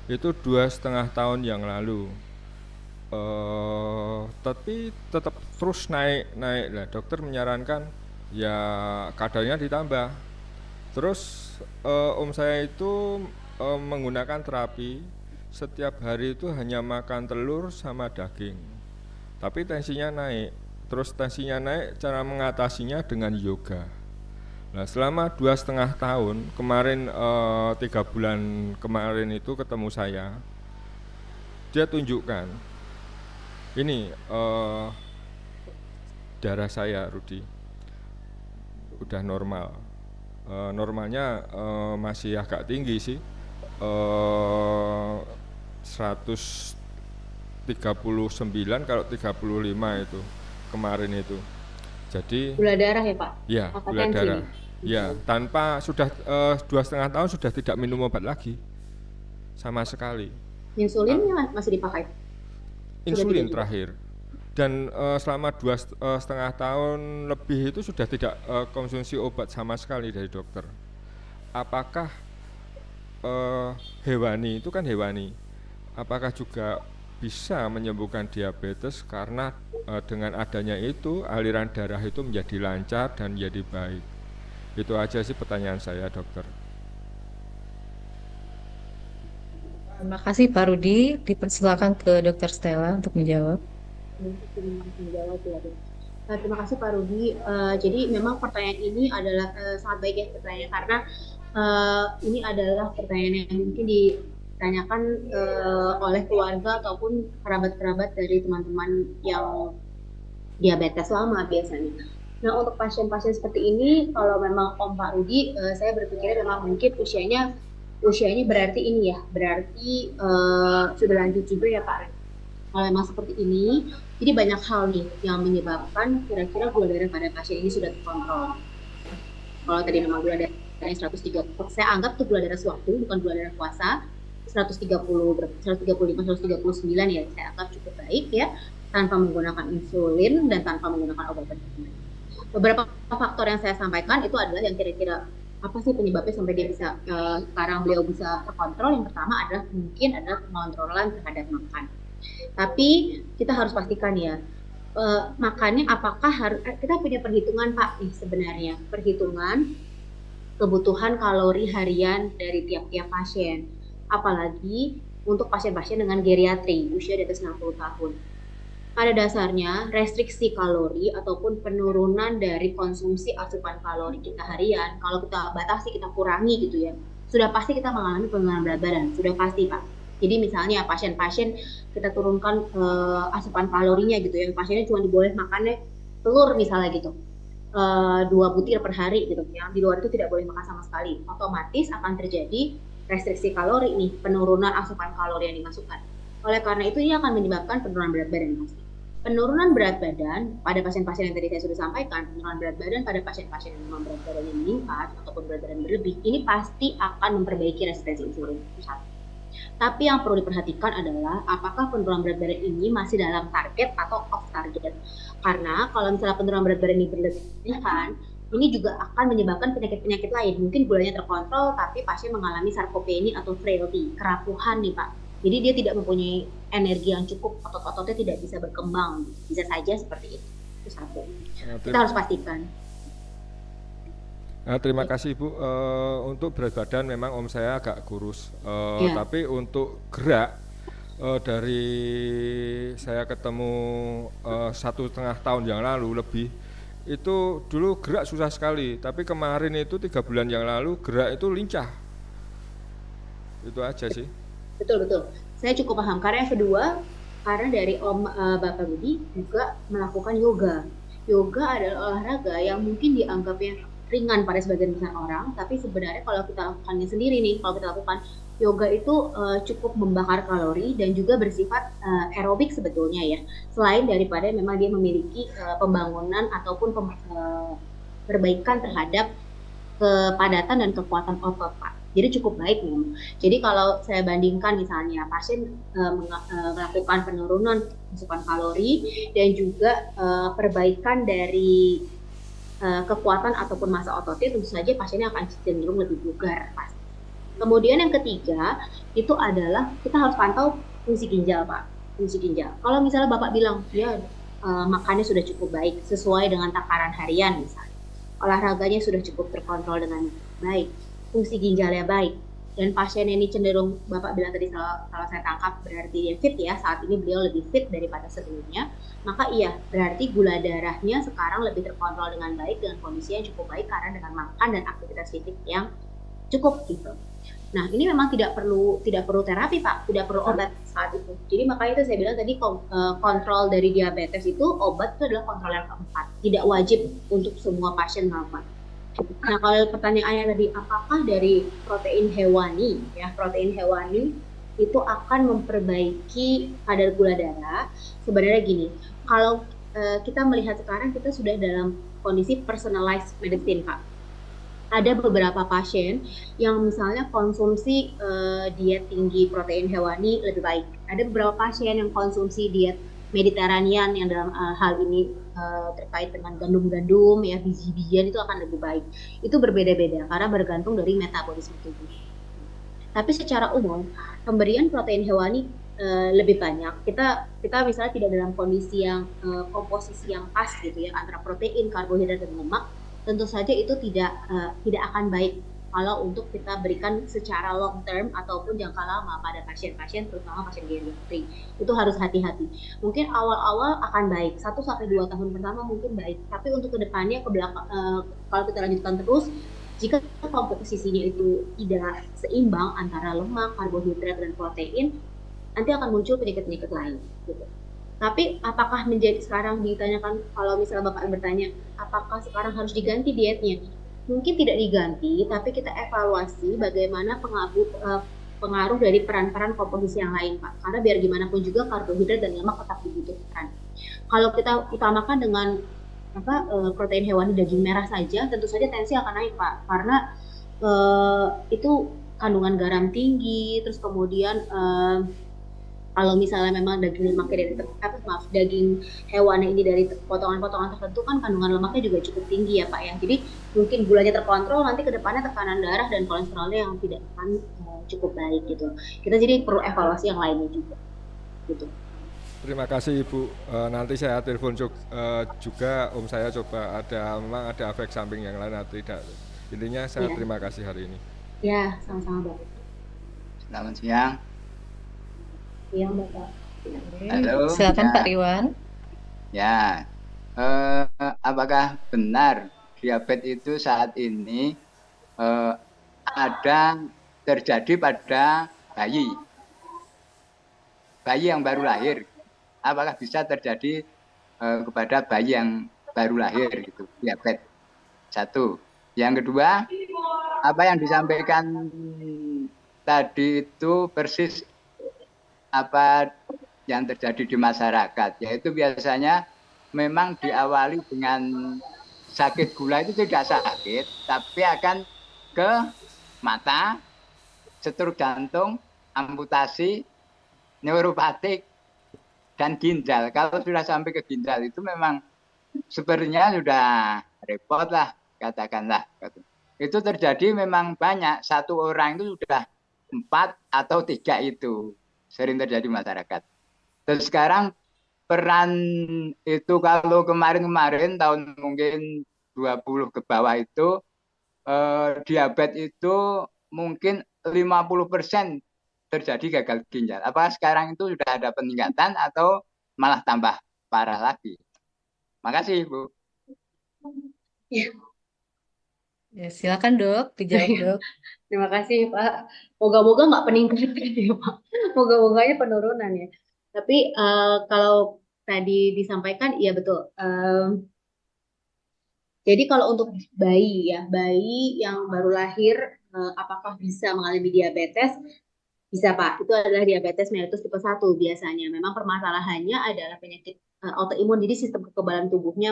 itu 2,5 tahun yang lalu. Tapi tetap terus naik lah, dokter menyarankan ya kadarnya ditambah. Terus om saya itu menggunakan terapi, setiap hari itu hanya makan telur sama daging, tapi tensinya naik. Terus tensinya naik, cara mengatasinya dengan yoga. Nah selama 2,5 tahun kemarin, 3 bulan kemarin itu ketemu saya, dia tunjukkan ini darah saya Rudi udah normal. Normalnya masih agak tinggi sih, 139 kalau 35 itu kemarin itu. Jadi gula darah ya Pak? ya gula darah ya, tanpa sudah 2,5 tahun sudah tidak minum obat lagi sama sekali. Insulinnya masih dipakai? Insulin terakhir. Dan selama 2,5 tahun lebih itu sudah tidak konsumsi obat sama sekali dari dokter. Apakah hewani, itu kan hewani, apakah juga bisa menyembuhkan diabetes karena dengan adanya itu aliran darah itu menjadi lancar dan menjadi baik? Itu aja sih pertanyaan saya dokter. Terima kasih Pak Rudi. Dipersilakan ke Dr. Stella untuk menjawab. Terima kasih Pak Rudi. Jadi memang pertanyaan ini adalah sangat baik ya pertanyaannya, karena ini adalah pertanyaan yang mungkin ditanyakan oleh keluarga ataupun kerabat-kerabat dari teman-teman yang diabetes lama biasanya. Nah untuk pasien-pasien seperti ini, kalau memang Om Pak Rudi, saya berpikir memang mungkin usianya berarti ini ya, berarti sudah lanjut juga ya Pak. Kalau memang seperti ini, jadi banyak hal nih yang menyebabkan kira-kira gula darah pada pasien ini sudah terkontrol. Kalau tadi memang gula darahnya 130, saya anggap itu gula darah sewaktu, bukan gula darah puasa, 135, 139 ya, saya anggap cukup baik ya, tanpa menggunakan insulin dan tanpa menggunakan obat-obat. Beberapa faktor yang saya sampaikan itu adalah yang kira-kira apa sih penyebabnya sampai dia bisa sekarang beliau bisa terkontrol. Yang pertama adalah mungkin adalah pengontrolan terhadap makan. Tapi kita harus pastikan ya, makannya apakah harus, kita punya perhitungan Pak nih sebenarnya, perhitungan kebutuhan kalori harian dari tiap-tiap pasien, apalagi untuk pasien-pasien dengan geriatri usia di atas 60 tahun. Pada dasarnya restriksi kalori ataupun penurunan dari konsumsi asupan kalori kita harian, kalau kita batasi, kita kurangi gitu ya, sudah pasti kita mengalami penurunan berat badan, sudah pasti Pak. Jadi misalnya pasien-pasien kita turunkan asupan kalorinya gitu ya, pasiennya cuma diboleh makannya telur misalnya gitu, 2 butir per hari gitu, yang di luar itu tidak boleh makan sama sekali, otomatis akan terjadi restriksi kalori nih, penurunan asupan kalori yang dimasukkan. Oleh karena itu ini akan menyebabkan penurunan berat badan pasti. Penurunan berat badan pada pasien-pasien yang tadi saya sudah sampaikan, penurunan berat badan pada pasien-pasien yang memang berat badannya meningkat ataupun berat badan berlebih, ini pasti akan memperbaiki resistensi insulin. Itu satu. Tapi yang perlu diperhatikan adalah apakah penurunan berat badan ini masih dalam target atau off target. Karena kalau misalnya penurunan berat badan ini berlebihan, ini juga akan menyebabkan penyakit-penyakit lain. Mungkin gulanya terkontrol, tapi pasien mengalami sarkopenia atau frailty, kerapuhan nih Pak. Jadi dia tidak mempunyai energi yang cukup, otot-ototnya tidak bisa berkembang. Bisa saja seperti itu. Itu satu. Kita harus pastikan. Terima kasih Ibu. Untuk berat badan memang om saya agak kurus, tapi untuk gerak dari saya ketemu 1,5 tahun yang lalu lebih, itu dulu gerak susah sekali, tapi kemarin itu 3 bulan yang lalu gerak itu lincah. Itu aja sih. Betul. Saya cukup paham. Karena yang kedua, karena dari Om Bapak Budi juga melakukan yoga. Yoga adalah olahraga yang mungkin dianggapnya ringan pada sebagian besar orang, tapi sebenarnya kalau kita lakukannya sendiri nih, kalau kita lakukan yoga itu cukup membakar kalori dan juga bersifat aerobik sebetulnya ya. Selain daripada memang dia memiliki pembangunan ataupun perbaikan terhadap kepadatan dan kekuatan otot Pak. Jadi cukup baik memang. Jadi kalau saya bandingkan misalnya pasien melakukan penurunan asupan kalori dan juga perbaikan dari kekuatan ataupun massa ototnya, tentu saja pasiennya akan cenderung lebih bugar pasti. Kemudian yang ketiga itu adalah kita harus pantau fungsi ginjal Pak. Fungsi ginjal. Kalau misalnya Bapak bilang ya makannya sudah cukup baik sesuai dengan takaran harian misalnya, olahraganya sudah cukup terkontrol dengan baik, fungsi ginjalnya baik, dan pasien ini cenderung Bapak bilang tadi kalau saya tangkap berarti dia fit ya, saat ini beliau lebih fit daripada sebelumnya, maka iya berarti gula darahnya sekarang lebih terkontrol dengan baik dengan kondisi yang cukup baik karena dengan makan dan aktivitas fisik yang cukup gitu. Nah ini memang tidak perlu terapi Pak, tidak perlu obat saat itu. Jadi makanya itu saya bilang tadi kontrol dari diabetes itu obat itu adalah kontrol yang keempat, tidak wajib untuk semua pasien melakukan. Nah kalau pertanyaannya tadi apakah dari protein hewani ya, protein hewani itu akan memperbaiki kadar gula darah. Sebenarnya gini, kalau kita melihat sekarang kita sudah dalam kondisi personalized medicine Pak. Ada beberapa pasien yang misalnya konsumsi diet tinggi protein hewani lebih baik. Ada beberapa pasien yang konsumsi diet Mediterranean yang dalam hal ini terkait dengan gandum-gandum ya, biji-bijian itu akan lebih baik. Itu berbeda-beda karena bergantung dari metabolisme tubuh. Tapi secara umum pemberian protein hewani lebih banyak. Kita misalnya tidak dalam kondisi yang komposisi yang pas gitu ya antara protein, karbohidrat dan lemak. Tentu saja itu tidak akan baik kalau untuk kita berikan secara long term ataupun jangka lama pada pasien-pasien, terutama pasien geriatrik. Itu harus hati-hati. Mungkin awal-awal akan baik, 1-2 tahun pertama mungkin baik, tapi untuk kedepannya ke belakang kalau kita lanjutkan terus, jika komposisinya itu tidak seimbang antara lemak, karbohidrat dan protein, nanti akan muncul penyakit-penyakit lain gitu. Tapi apakah menjadi sekarang ditanyakan, kalau misalnya Bapak bertanya, apakah sekarang harus diganti dietnya? Mungkin tidak diganti, tapi kita evaluasi bagaimana pengaruh dari peran-peran komposisi yang lain, Pak. Karena biar gimana pun juga karbohidrat dan lemak tetap dibutuhkan. Kalau kita utamakan dengan protein hewani daging merah saja, tentu saja tensi akan naik, Pak. Karena itu kandungan garam tinggi, terus kemudian kalau misalnya memang daging lemaknya daging hewannya ini dari potongan-potongan tertentu kan kandungan lemaknya juga cukup tinggi ya Pak ya. Jadi mungkin gulanya terkontrol, nanti kedepannya tekanan darah dan kolesterolnya yang tidak akan cukup baik gitu. Kita jadi perlu evaluasi yang lainnya juga gitu. Terima kasih Ibu. Nanti saya telepon juga om saya coba memang ada efek samping yang lain atau tidak. Intinya saya terima kasih hari ini. Ya, sama-sama Bapak. Selamat siang. Siang Bapak. Halo. Silakan ya. Pak Riwan. Ya, apakah benar diabetes itu saat ini ada terjadi pada bayi yang baru lahir? Apakah bisa terjadi kepada bayi yang baru lahir gitu, diabetes? Satu. Yang kedua, apa yang disampaikan tadi itu persis apa yang terjadi di masyarakat, yaitu biasanya memang diawali dengan sakit gula itu tidak sakit, tapi akan ke mata, stroke jantung, amputasi, neuropatik, dan ginjal. Kalau sudah sampai ke ginjal itu memang sebenarnya sudah repot lah. katakanlah. Itu terjadi memang banyak, satu orang itu sudah 4 atau 3 itu sering terjadi di masyarakat. Dan sekarang peran itu kalau kemarin-kemarin tahun mungkin 20 ke bawah itu diabetes itu mungkin 50% terjadi gagal ginjal. Apakah sekarang itu sudah ada peningkatan atau malah tambah parah lagi? Makasih, Bu. Ya, silakan dok, dijawab dok. Terima kasih Pak. Moga-moga nggak peningkatan ya Pak. Moga-moganya penurunan ya. Tapi kalau tadi disampaikan, iya betul. Jadi kalau untuk bayi ya, bayi yang baru lahir, apakah bisa mengalami diabetes? Bisa Pak. Itu adalah diabetes mellitus tipe 1 biasanya. Memang permasalahannya adalah penyakit autoimun. Jadi sistem kekebalan tubuhnya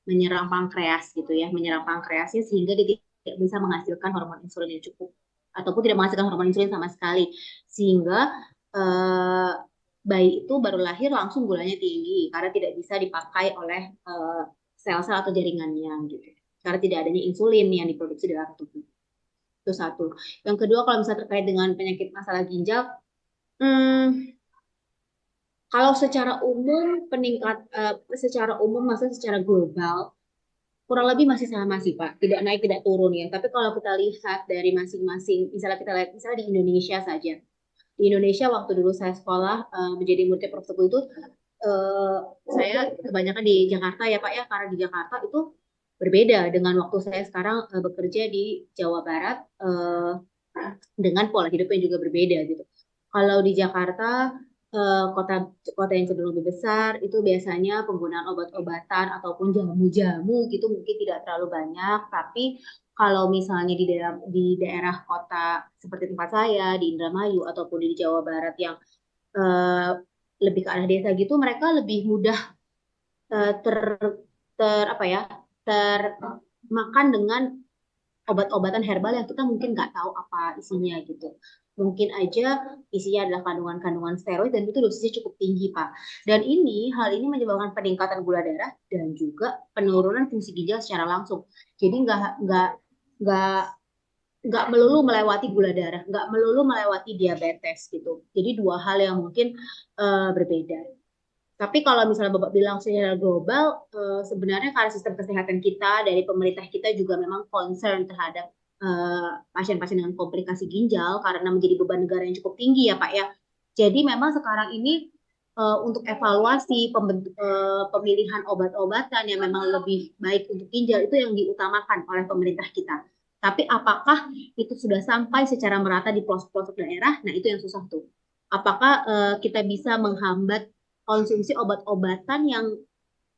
menyerang pankreas gitu ya, menyerang pankreasnya sehingga dia tidak bisa menghasilkan hormon insulin yang cukup ataupun tidak menghasilkan hormon insulin sama sekali. Sehingga eh, bayi itu baru lahir langsung gulanya tinggi karena tidak bisa dipakai oleh sel-sel atau jaringannya gitu. Karena tidak adanya insulin yang diproduksi dalam tubuh. Itu satu. Yang kedua, kalau misalnya terkait dengan penyakit masalah ginjal, kalau secara umum secara umum maksudnya secara global kurang lebih masih sama sih Pak, tidak naik tidak turun ya. Tapi kalau kita lihat dari masing-masing, misalnya kita lihat misalnya di Indonesia saja, di Indonesia waktu dulu saya sekolah menjadi murid Prof Teguh itu eh, saya kebanyakan di Jakarta ya Pak ya, karena di Jakarta itu berbeda dengan waktu saya sekarang bekerja di Jawa Barat dengan pola hidup yang juga berbeda gitu. Kalau di Jakarta kota kota yang cenderung lebih besar itu biasanya penggunaan obat-obatan ataupun jamu-jamu gitu mungkin tidak terlalu banyak, tapi kalau misalnya di daerah kota seperti tempat saya di Indramayu ataupun di Jawa Barat yang eh, lebih ke arah desa gitu, mereka lebih mudah eh, ter ter apa ya termakan dengan obat-obatan herbal yang kita mungkin nggak tahu apa isinya gitu. Mungkin aja isinya adalah kandungan-kandungan steroid dan itu dosisnya cukup tinggi, Pak. Dan hal ini menyebabkan peningkatan gula darah dan juga penurunan fungsi ginjal secara langsung. Jadi nggak nggak melulu melewati gula darah, nggak melulu melewati diabetes gitu. Jadi dua hal yang mungkin berbeda. Tapi kalau misalnya Bapak bilang secara global, sebenarnya karena sistem kesehatan kita dari pemerintah kita juga memang concern terhadap pasien-pasien dengan komplikasi ginjal karena menjadi beban negara yang cukup tinggi ya Pak ya. Jadi memang sekarang ini untuk evaluasi pemilihan obat-obatan yang memang lebih baik untuk ginjal itu yang diutamakan oleh pemerintah kita. Tapi apakah itu sudah sampai secara merata di pelosok-pelosok daerah? Nah, itu yang susah tuh. Apakah kita bisa menghambat konsumsi obat-obatan yang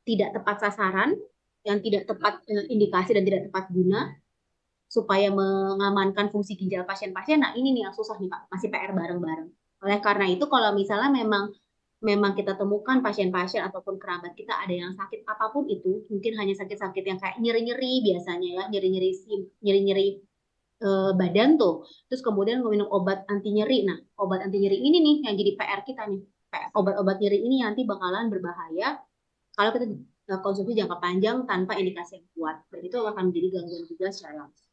tidak tepat sasaran, yang tidak tepat indikasi dan tidak tepat guna, supaya mengamankan fungsi ginjal pasien-pasien. Nah, ini nih yang susah nih Pak, masih PR bareng-bareng. Oleh karena itu, kalau misalnya memang kita temukan pasien-pasien ataupun kerabat kita ada yang sakit apapun itu, mungkin hanya sakit-sakit yang kayak nyeri-nyeri biasanya ya, nyeri-nyeri badan tuh. Terus kemudian minum obat anti nyeri. Nah, obat anti nyeri ini nih yang jadi PR kita nih. Obat-obat nyeri ini nanti bakalan berbahaya kalau kita konsumsi jangka panjang tanpa indikasi yang kuat. Dan itu akan menjadi gangguan juga secara langsung.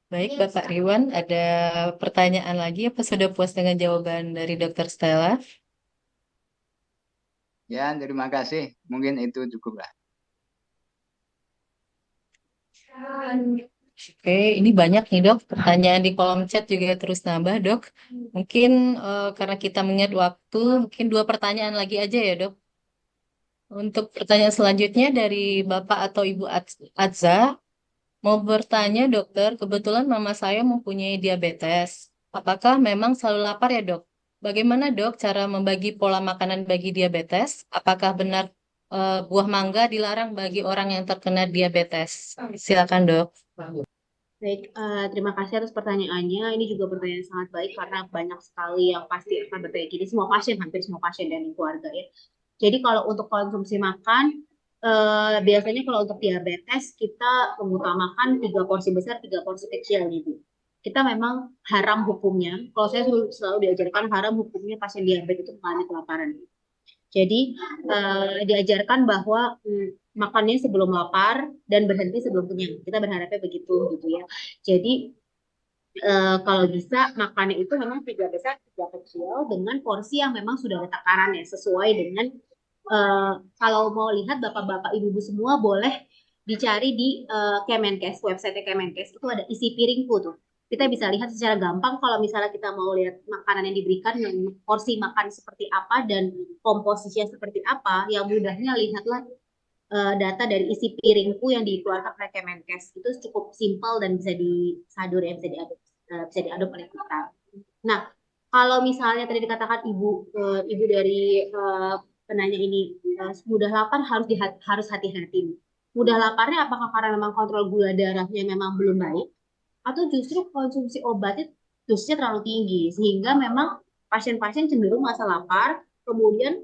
Baik, Bapak Riwan, ada pertanyaan lagi apa sudah puas dengan jawaban dari Dokter Stella? Ya, terima kasih. Mungkin itu cukup lah. Oke, ini banyak nih dok. Pertanyaan di kolom chat juga terus nambah dok. Mungkin karena kita mengingat waktu, mungkin 2 pertanyaan lagi aja ya dok. Untuk pertanyaan selanjutnya dari Bapak atau Ibu Adza, mau bertanya dokter, kebetulan mama saya mempunyai diabetes. Apakah memang selalu lapar ya dok? Bagaimana dok cara membagi pola makanan bagi diabetes? Apakah benar buah mangga dilarang bagi orang yang terkena diabetes? Silakan dok. Baik, terima kasih atas pertanyaannya. Ini juga pertanyaan yang sangat baik karena banyak sekali yang pasti akan bertanya gini. Semua pasien, hampir semua pasien dan keluarga ya. Jadi kalau untuk konsumsi makan, biasanya kalau untuk diabetes kita mengutamakan 3 porsi besar, 3 porsi kecil nih Bu. Kita memang haram hukumnya. Kalau saya selalu diajarkan haram hukumnya pasien diabetes itu mengalami kelaparan. Jadi diajarkan bahwa makannya sebelum lapar dan berhenti sebelum kenyang. Kita berharapnya begitu gitu ya. Jadi kalau bisa makannya itu memang 3 besar, 3 kecil dengan porsi yang memang sudah ada takarannya sesuai dengan kalau mau lihat bapak-bapak ibu-ibu semua boleh dicari di Kemenkes, website Kemenkes itu ada isi piringku tuh. Kita bisa lihat secara gampang kalau misalnya kita mau lihat makanan yang diberikan, porsi makan seperti apa dan komposisinya seperti apa, yang mudahnya lihatlah data dari isi piringku yang dikeluarkan oleh Kemenkes. Itu cukup simpel dan bisa disadur ya, bisa diadop oleh kita. Nah, kalau misalnya tadi dikatakan ibu dari penanya ini mudah lapar harus hati-hati. Mudah laparnya apakah karena memang kontrol gula darahnya memang belum baik atau justru konsumsi obatnya dosisnya terlalu tinggi sehingga memang pasien-pasien cenderung masa lapar, kemudian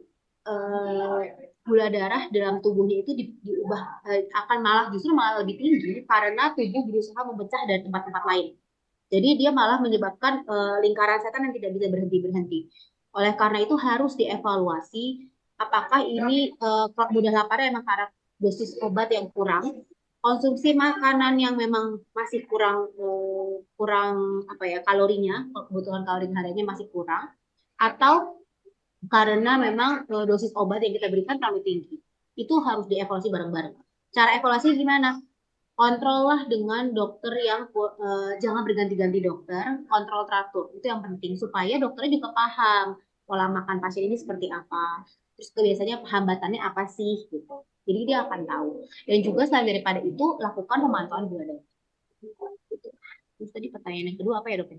eh, gula darah dalam tubuhnya itu diubah akan malah lebih tinggi karena tubuh berusaha memecah dari tempat-tempat lain. Jadi dia malah menyebabkan lingkaran setan yang tidak bisa berhenti-berhenti. Oleh karena itu harus dievaluasi apakah ini mudah laparnya memang karena dosis obat yang kurang, konsumsi makanan yang memang masih kurang apa ya kalorinya, kebutuhan kalori hariannya masih kurang, atau karena memang dosis obat yang kita berikan terlalu tinggi. Itu harus dievaluasi bareng-bareng. Cara evaluasi gimana? Kontrollah dengan dokter yang jangan berganti-ganti dokter, kontrol teratur. Itu yang penting supaya dokternya juga paham pola makan pasien ini seperti apa. Terus biasanya hambatannya apa sih gitu. Jadi dia akan tahu. Dan juga selain daripada itu lakukan pemantauan gula darah. Gitu. Terus tadi pertanyaan yang kedua apa ya dok?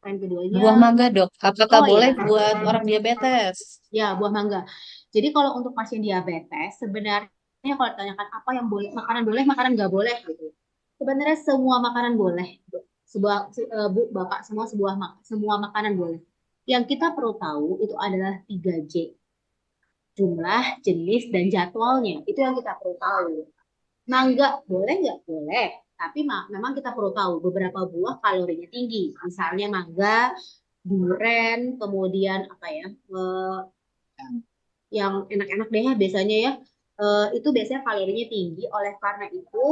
Pertanyaan keduanya, Buah mangga, Dok. Apakah oh boleh ya, buat orang diabetes? ya buah mangga. Jadi kalau untuk pasien diabetes sebenarnya kalau ditanyakan apa yang boleh, makanan nggak boleh gitu. Sebenarnya semua makanan boleh. Bu, Bapak semua makanan boleh. Yang kita perlu tahu itu adalah 3J. Jumlah, jenis, dan jadwalnya. Itu yang kita perlu tahu. Mangga boleh nggak? Boleh. Tapi memang kita perlu tahu beberapa buah kalorinya tinggi. Misalnya mangga, durian, kemudian apa ya? Yang enak-enak deh ya biasanya ya. Itu biasanya kalorinya tinggi. Oleh karena itu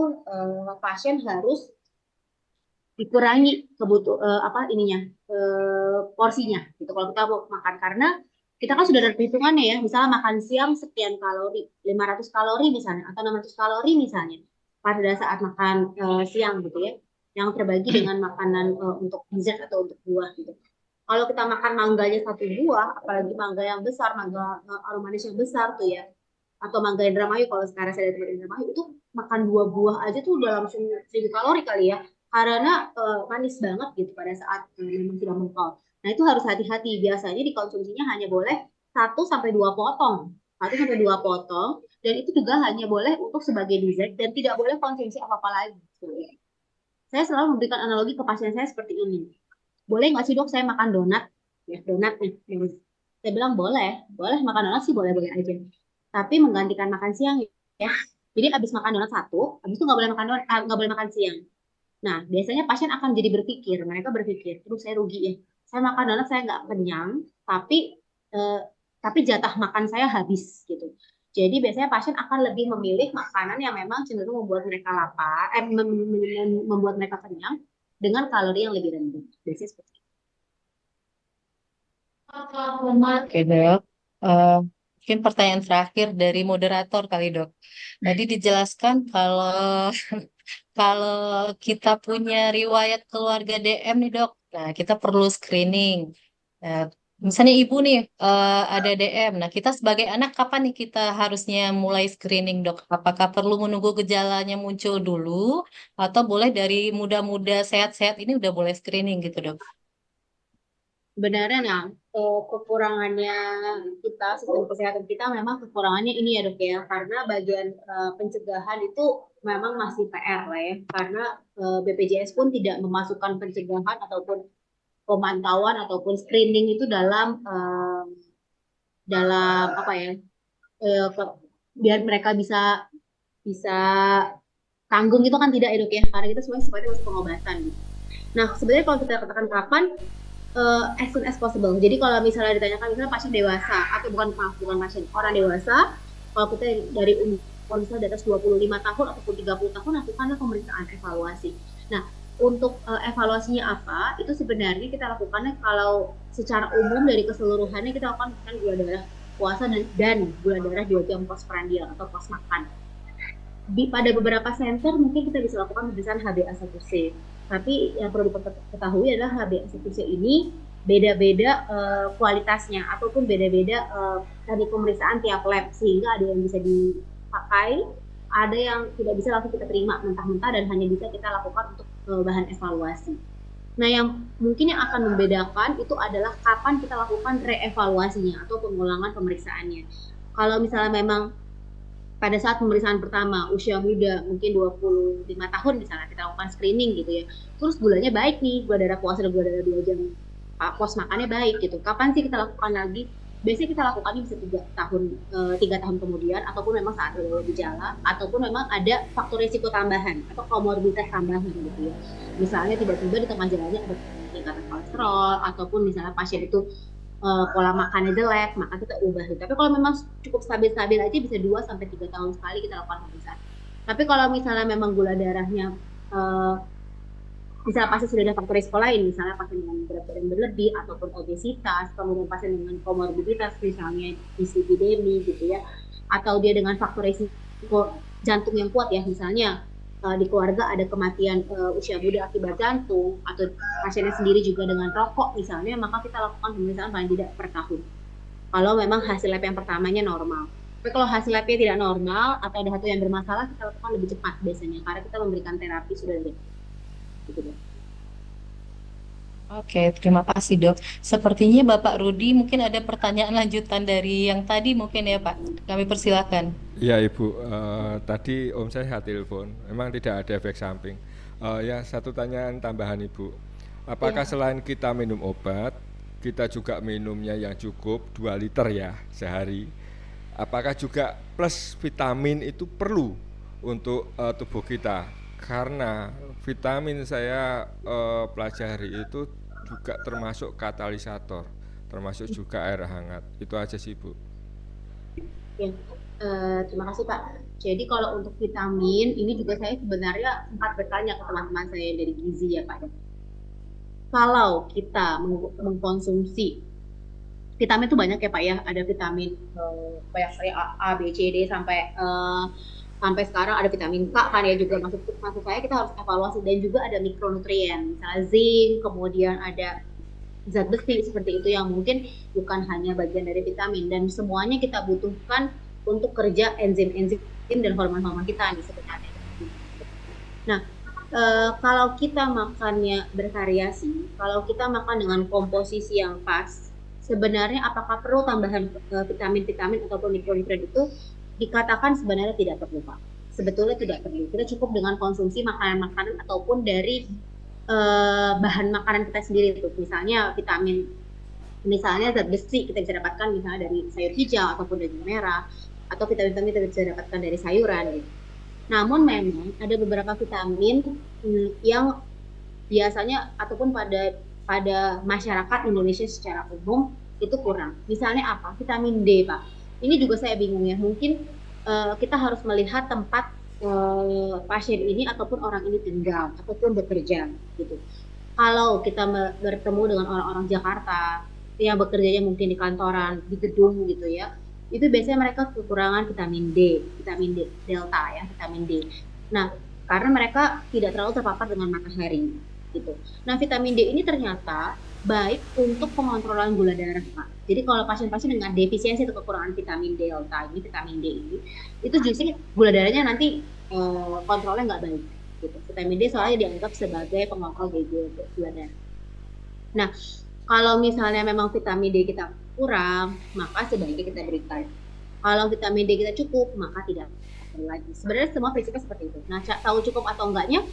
pasien harus dikurangi apa ininya porsinya gitu kalau kita mau makan karena kita kan sudah ada perhitungannya ya misalnya makan siang sekian kalori 500 kalori misalnya atau 600 kalori misalnya pada saat makan siang gitu ya yang terbagi dengan makanan untuk dessert atau untuk buah gitu kalau kita makan mangganya 1 buah apalagi mangga yang besar mangga aromanis yang besar tuh ya atau mangga Indramayu kalau sekarang saya dari tempat Indramayu itu makan 2 buah aja tuh udah langsung 1.000 kalori kali ya karena manis banget gitu pada saat memang sudah mengkol. Nah itu harus hati-hati biasanya dikonsumsinya hanya boleh 1 sampai 2 potong 1 sampai 2 potong dan itu juga hanya boleh untuk sebagai dessert dan tidak boleh konsumsi apa-apa lagi. Saya selalu memberikan analogi ke pasien saya seperti ini. Boleh nggak sih dok saya makan donat? Ya donat nih. Saya bilang boleh, boleh makan donat sih boleh-boleh aja. Tapi menggantikan makan siang ya. Jadi abis makan donat satu, abis itu nggak boleh makan donat, nggak boleh makan siang. Nah, biasanya pasien akan jadi mereka berpikir, terus saya rugi ya. Saya makan donat saya nggak kenyang, tapi eh, jatah makan saya habis gitu. Jadi biasanya pasien akan lebih memilih makanan yang memang cenderung membuat mereka lapar, membuat mereka kenyang dengan kalori yang lebih rendah. Biasanya seperti itu. Oke, Dok. Mungkin pertanyaan terakhir dari moderator kali, Dok. Tadi dijelaskan kalau kalau kita punya riwayat keluarga DM nih, Dok. Nah, kita perlu screening. Nah, misalnya ibu nih ada DM. Nah, kita sebagai anak kapan nih kita harusnya mulai screening, Dok? Apakah perlu menunggu gejalanya muncul dulu atau boleh dari muda-muda sehat-sehat ini udah boleh screening gitu, Dok? Sebenarnya nah kekurangannya kita sistem kesehatan kita memang kekurangannya ini ya dok ya karena bagian pencegahan itu memang masih PR lah ya karena BPJS pun tidak memasukkan pencegahan ataupun pemantauan ataupun screening itu dalam apa ya biar mereka bisa bisa tanggung itu kan tidak ya dok ya karena kita semuanya sifatnya masih pengobatan gitu. Nah sebenarnya kalau kita katakan kapan as soon as possible. Jadi kalau misalnya ditanyakan misalnya pasien dewasa atau bukan pasien, orang dewasa, kalau kita dari umur misalnya di atas 25 tahun ataupun 30 tahun lakukanlah pemeriksaan evaluasi. Nah, untuk evaluasinya apa? Itu sebenarnya kita lakukannya kalau secara umum dari keseluruhannya kita lakukan gula darah puasa dan gula darah 2 jam postprandial atau pos makan. Pada beberapa center mungkin kita bisa lakukan pemeriksaan HbA1c. Tapi yang perlu diketahui adalah HbA1c ini beda-beda kualitasnya ataupun beda-beda dari pemeriksaan tiap lab, sehingga ada yang bisa dipakai, ada yang tidak bisa langsung kita terima mentah-mentah dan hanya bisa kita lakukan untuk bahan evaluasi. Nah, yang mungkin yang akan membedakan itu adalah kapan kita lakukan reevaluasinya atau pengulangan pemeriksaannya. Kalau misalnya memang pada saat pemeriksaan pertama usia muda mungkin 25 tahun misalnya kita lakukan screening gitu ya, terus gulanya baik nih, gula darah puasa dan gula darah 2 jam pos makannya baik gitu, kapan sih kita lakukan lagi? Biasanya kita lakukannya bisa 3 tahun kemudian, ataupun memang saat ada gejala, ataupun memang ada faktor risiko tambahan atau komorbiditas tambahan gitu ya, misalnya tiba-tiba di tengah jalannya ada peningkatan kolesterol, ataupun misalnya pasien itu pola makannya jelek, maka kita ubah gitu. Tapi kalau memang cukup stabil-stabil aja bisa 2-3 tahun sekali kita lakukan pemeriksaan. Tapi kalau misalnya memang gula darahnya misalnya pasien sudah ada faktor risiko lain, misalnya pasien dengan berat badan berlebih ataupun obesitas, kemudian pasien dengan komorbiditas misalnya dislipidemi gitu ya, atau dia dengan faktor risiko jantung yang kuat ya, misalnya di keluarga ada kematian usia muda akibat jantung, atau pasiennya sendiri juga dengan rokok misalnya, maka kita lakukan pemeriksaan paling tidak per tahun. Kalau memang hasil lab yang pertamanya normal. Tapi kalau hasil labnya tidak normal atau ada satu yang bermasalah, kita lakukan lebih cepat biasanya, karena kita memberikan terapi sudah lebih. Gitu deh. Oke, terima kasih dok. Sepertinya Bapak Rudi mungkin ada pertanyaan lanjutan dari yang tadi mungkin ya Pak. Kami persilakan. Iya Ibu, tadi Om saya telepon, memang tidak ada efek samping. Ya satu tanyaan tambahan Ibu, apakah Ya. selain kita minum obat, kita juga minumnya yang cukup 2 liter ya sehari? Apakah juga plus vitamin itu perlu untuk tubuh kita? Karena vitamin saya pelajari itu juga termasuk katalisator, termasuk juga air hangat. Itu aja sih Bu. Ya, terima kasih Pak. Jadi kalau untuk vitamin, ini juga saya sebenarnya sempat bertanya ke teman-teman saya yang dari gizi ya Pak. Kalau kita mengkonsumsi vitamin itu banyak ya Pak ya, ada vitamin banyak sekali A, B, C, D sampai sekarang ada vitamin K kan ya juga masuk saya, kita harus evaluasi, dan juga ada mikronutrien, misalnya zinc, kemudian ada zat besi seperti itu yang mungkin bukan hanya bagian dari vitamin, dan semuanya kita butuhkan untuk kerja enzim-enzim dan hormon-hormon kita nih sebenarnya. Nah, kalau kita makannya bervariasi, kalau kita makan dengan komposisi yang pas, sebenarnya apakah perlu tambahan vitamin-vitamin ataupun mikronutrien itu dikatakan sebenarnya tidak perlu Pak. Sebetulnya tidak perlu. Kita cukup dengan konsumsi makanan-makanan ataupun dari bahan makanan kita sendiri itu, misalnya vitamin, misalnya zat besi kita bisa dapatkan misalnya dari sayur hijau ataupun daging merah, atau vitamin-vitamin kita bisa dapatkan dari sayuran gitu. Namun memang ada beberapa vitamin yang biasanya ataupun pada masyarakat Indonesia secara umum itu kurang. Misalnya apa? Vitamin D Pak. Ini juga saya bingung ya. Mungkin kita harus melihat tempat pasien ini ataupun orang ini tinggal ataupun bekerja gitu. Kalau kita bertemu dengan orang-orang Jakarta yang bekerjanya mungkin di kantoran, di gedung gitu ya, itu biasanya mereka kekurangan vitamin D delta ya, vitamin D. Nah, karena mereka tidak terlalu terpapar dengan matahari gitu. Nah, vitamin D ini ternyata baik untuk pengontrolan gula darah Pak. Jadi kalau pasien-pasien dengan defisiensi atau kekurangan vitamin delta ini, vitamin D ini, itu justru gula darahnya nanti kontrolnya nggak baik gitu. Vitamin D soalnya dianggap sebagai pengontrol gula darah. Nah, kalau misalnya memang vitamin D kita kurang, maka sebaiknya kita berikan. Kalau vitamin D kita cukup, maka tidak perlu lagi. Sebenarnya semua prinsipnya seperti itu. Nah, tahu cukup atau enggaknya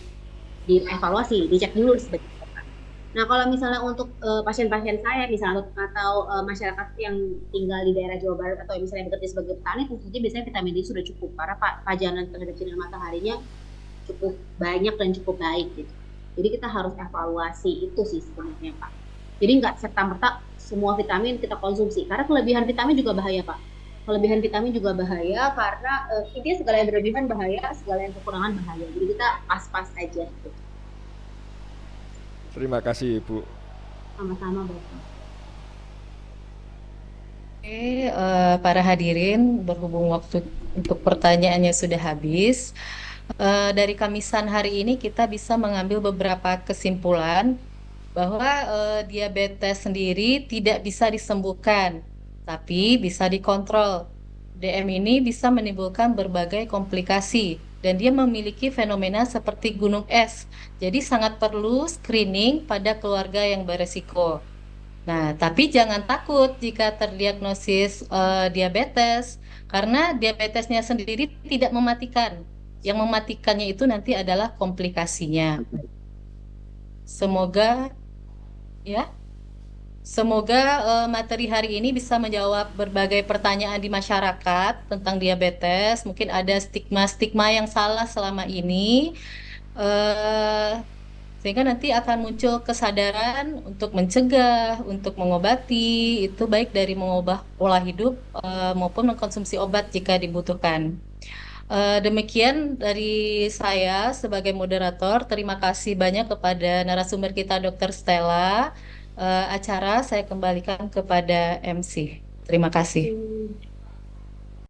dievaluasi, dicek dulu seperti itu. Nah, kalau misalnya untuk pasien-pasien saya, misalnya atau masyarakat yang tinggal di daerah Jawa Barat atau misalnya bekerja sebagai petani, tentu saja biasanya vitamin D sudah cukup karena pajanan terhadap sinar mataharinya cukup banyak dan cukup baik gitu. Jadi kita harus evaluasi itu sih sebenarnya Pak. Jadi nggak serta-merta semua vitamin kita konsumsi. Karena kelebihan vitamin juga bahaya, Pak. Kelebihan vitamin juga bahaya karena intinya segala yang berlebihan bahaya, segala yang kekurangan bahaya. Jadi kita pas-pas aja. Gitu. Terima kasih Ibu. Sama-sama, Bapak. Oke, para hadirin, berhubung waktu untuk pertanyaannya sudah habis, dari Kamisan hari ini kita bisa mengambil beberapa kesimpulan bahwa diabetes sendiri tidak bisa disembuhkan, tapi bisa dikontrol. DM ini bisa menimbulkan berbagai komplikasi dan dia memiliki fenomena seperti gunung es. Jadi sangat perlu screening pada keluarga yang beresiko. Nah, tapi jangan takut jika terdiagnosis diabetes, karena diabetesnya sendiri tidak mematikan. Yang mematikannya itu nanti adalah komplikasinya. Semoga ya, semoga materi hari ini bisa menjawab berbagai pertanyaan di masyarakat tentang diabetes. Mungkin ada stigma-stigma yang salah selama ini. eh Sehingga nanti akan muncul kesadaran untuk mencegah, untuk mengobati, itu baik dari mengubah pola hidup maupun mengkonsumsi obat jika dibutuhkan. Demikian dari saya sebagai moderator. Terima kasih banyak kepada narasumber kita Dr. Stella. Acara saya kembalikan kepada MC. Terima kasih.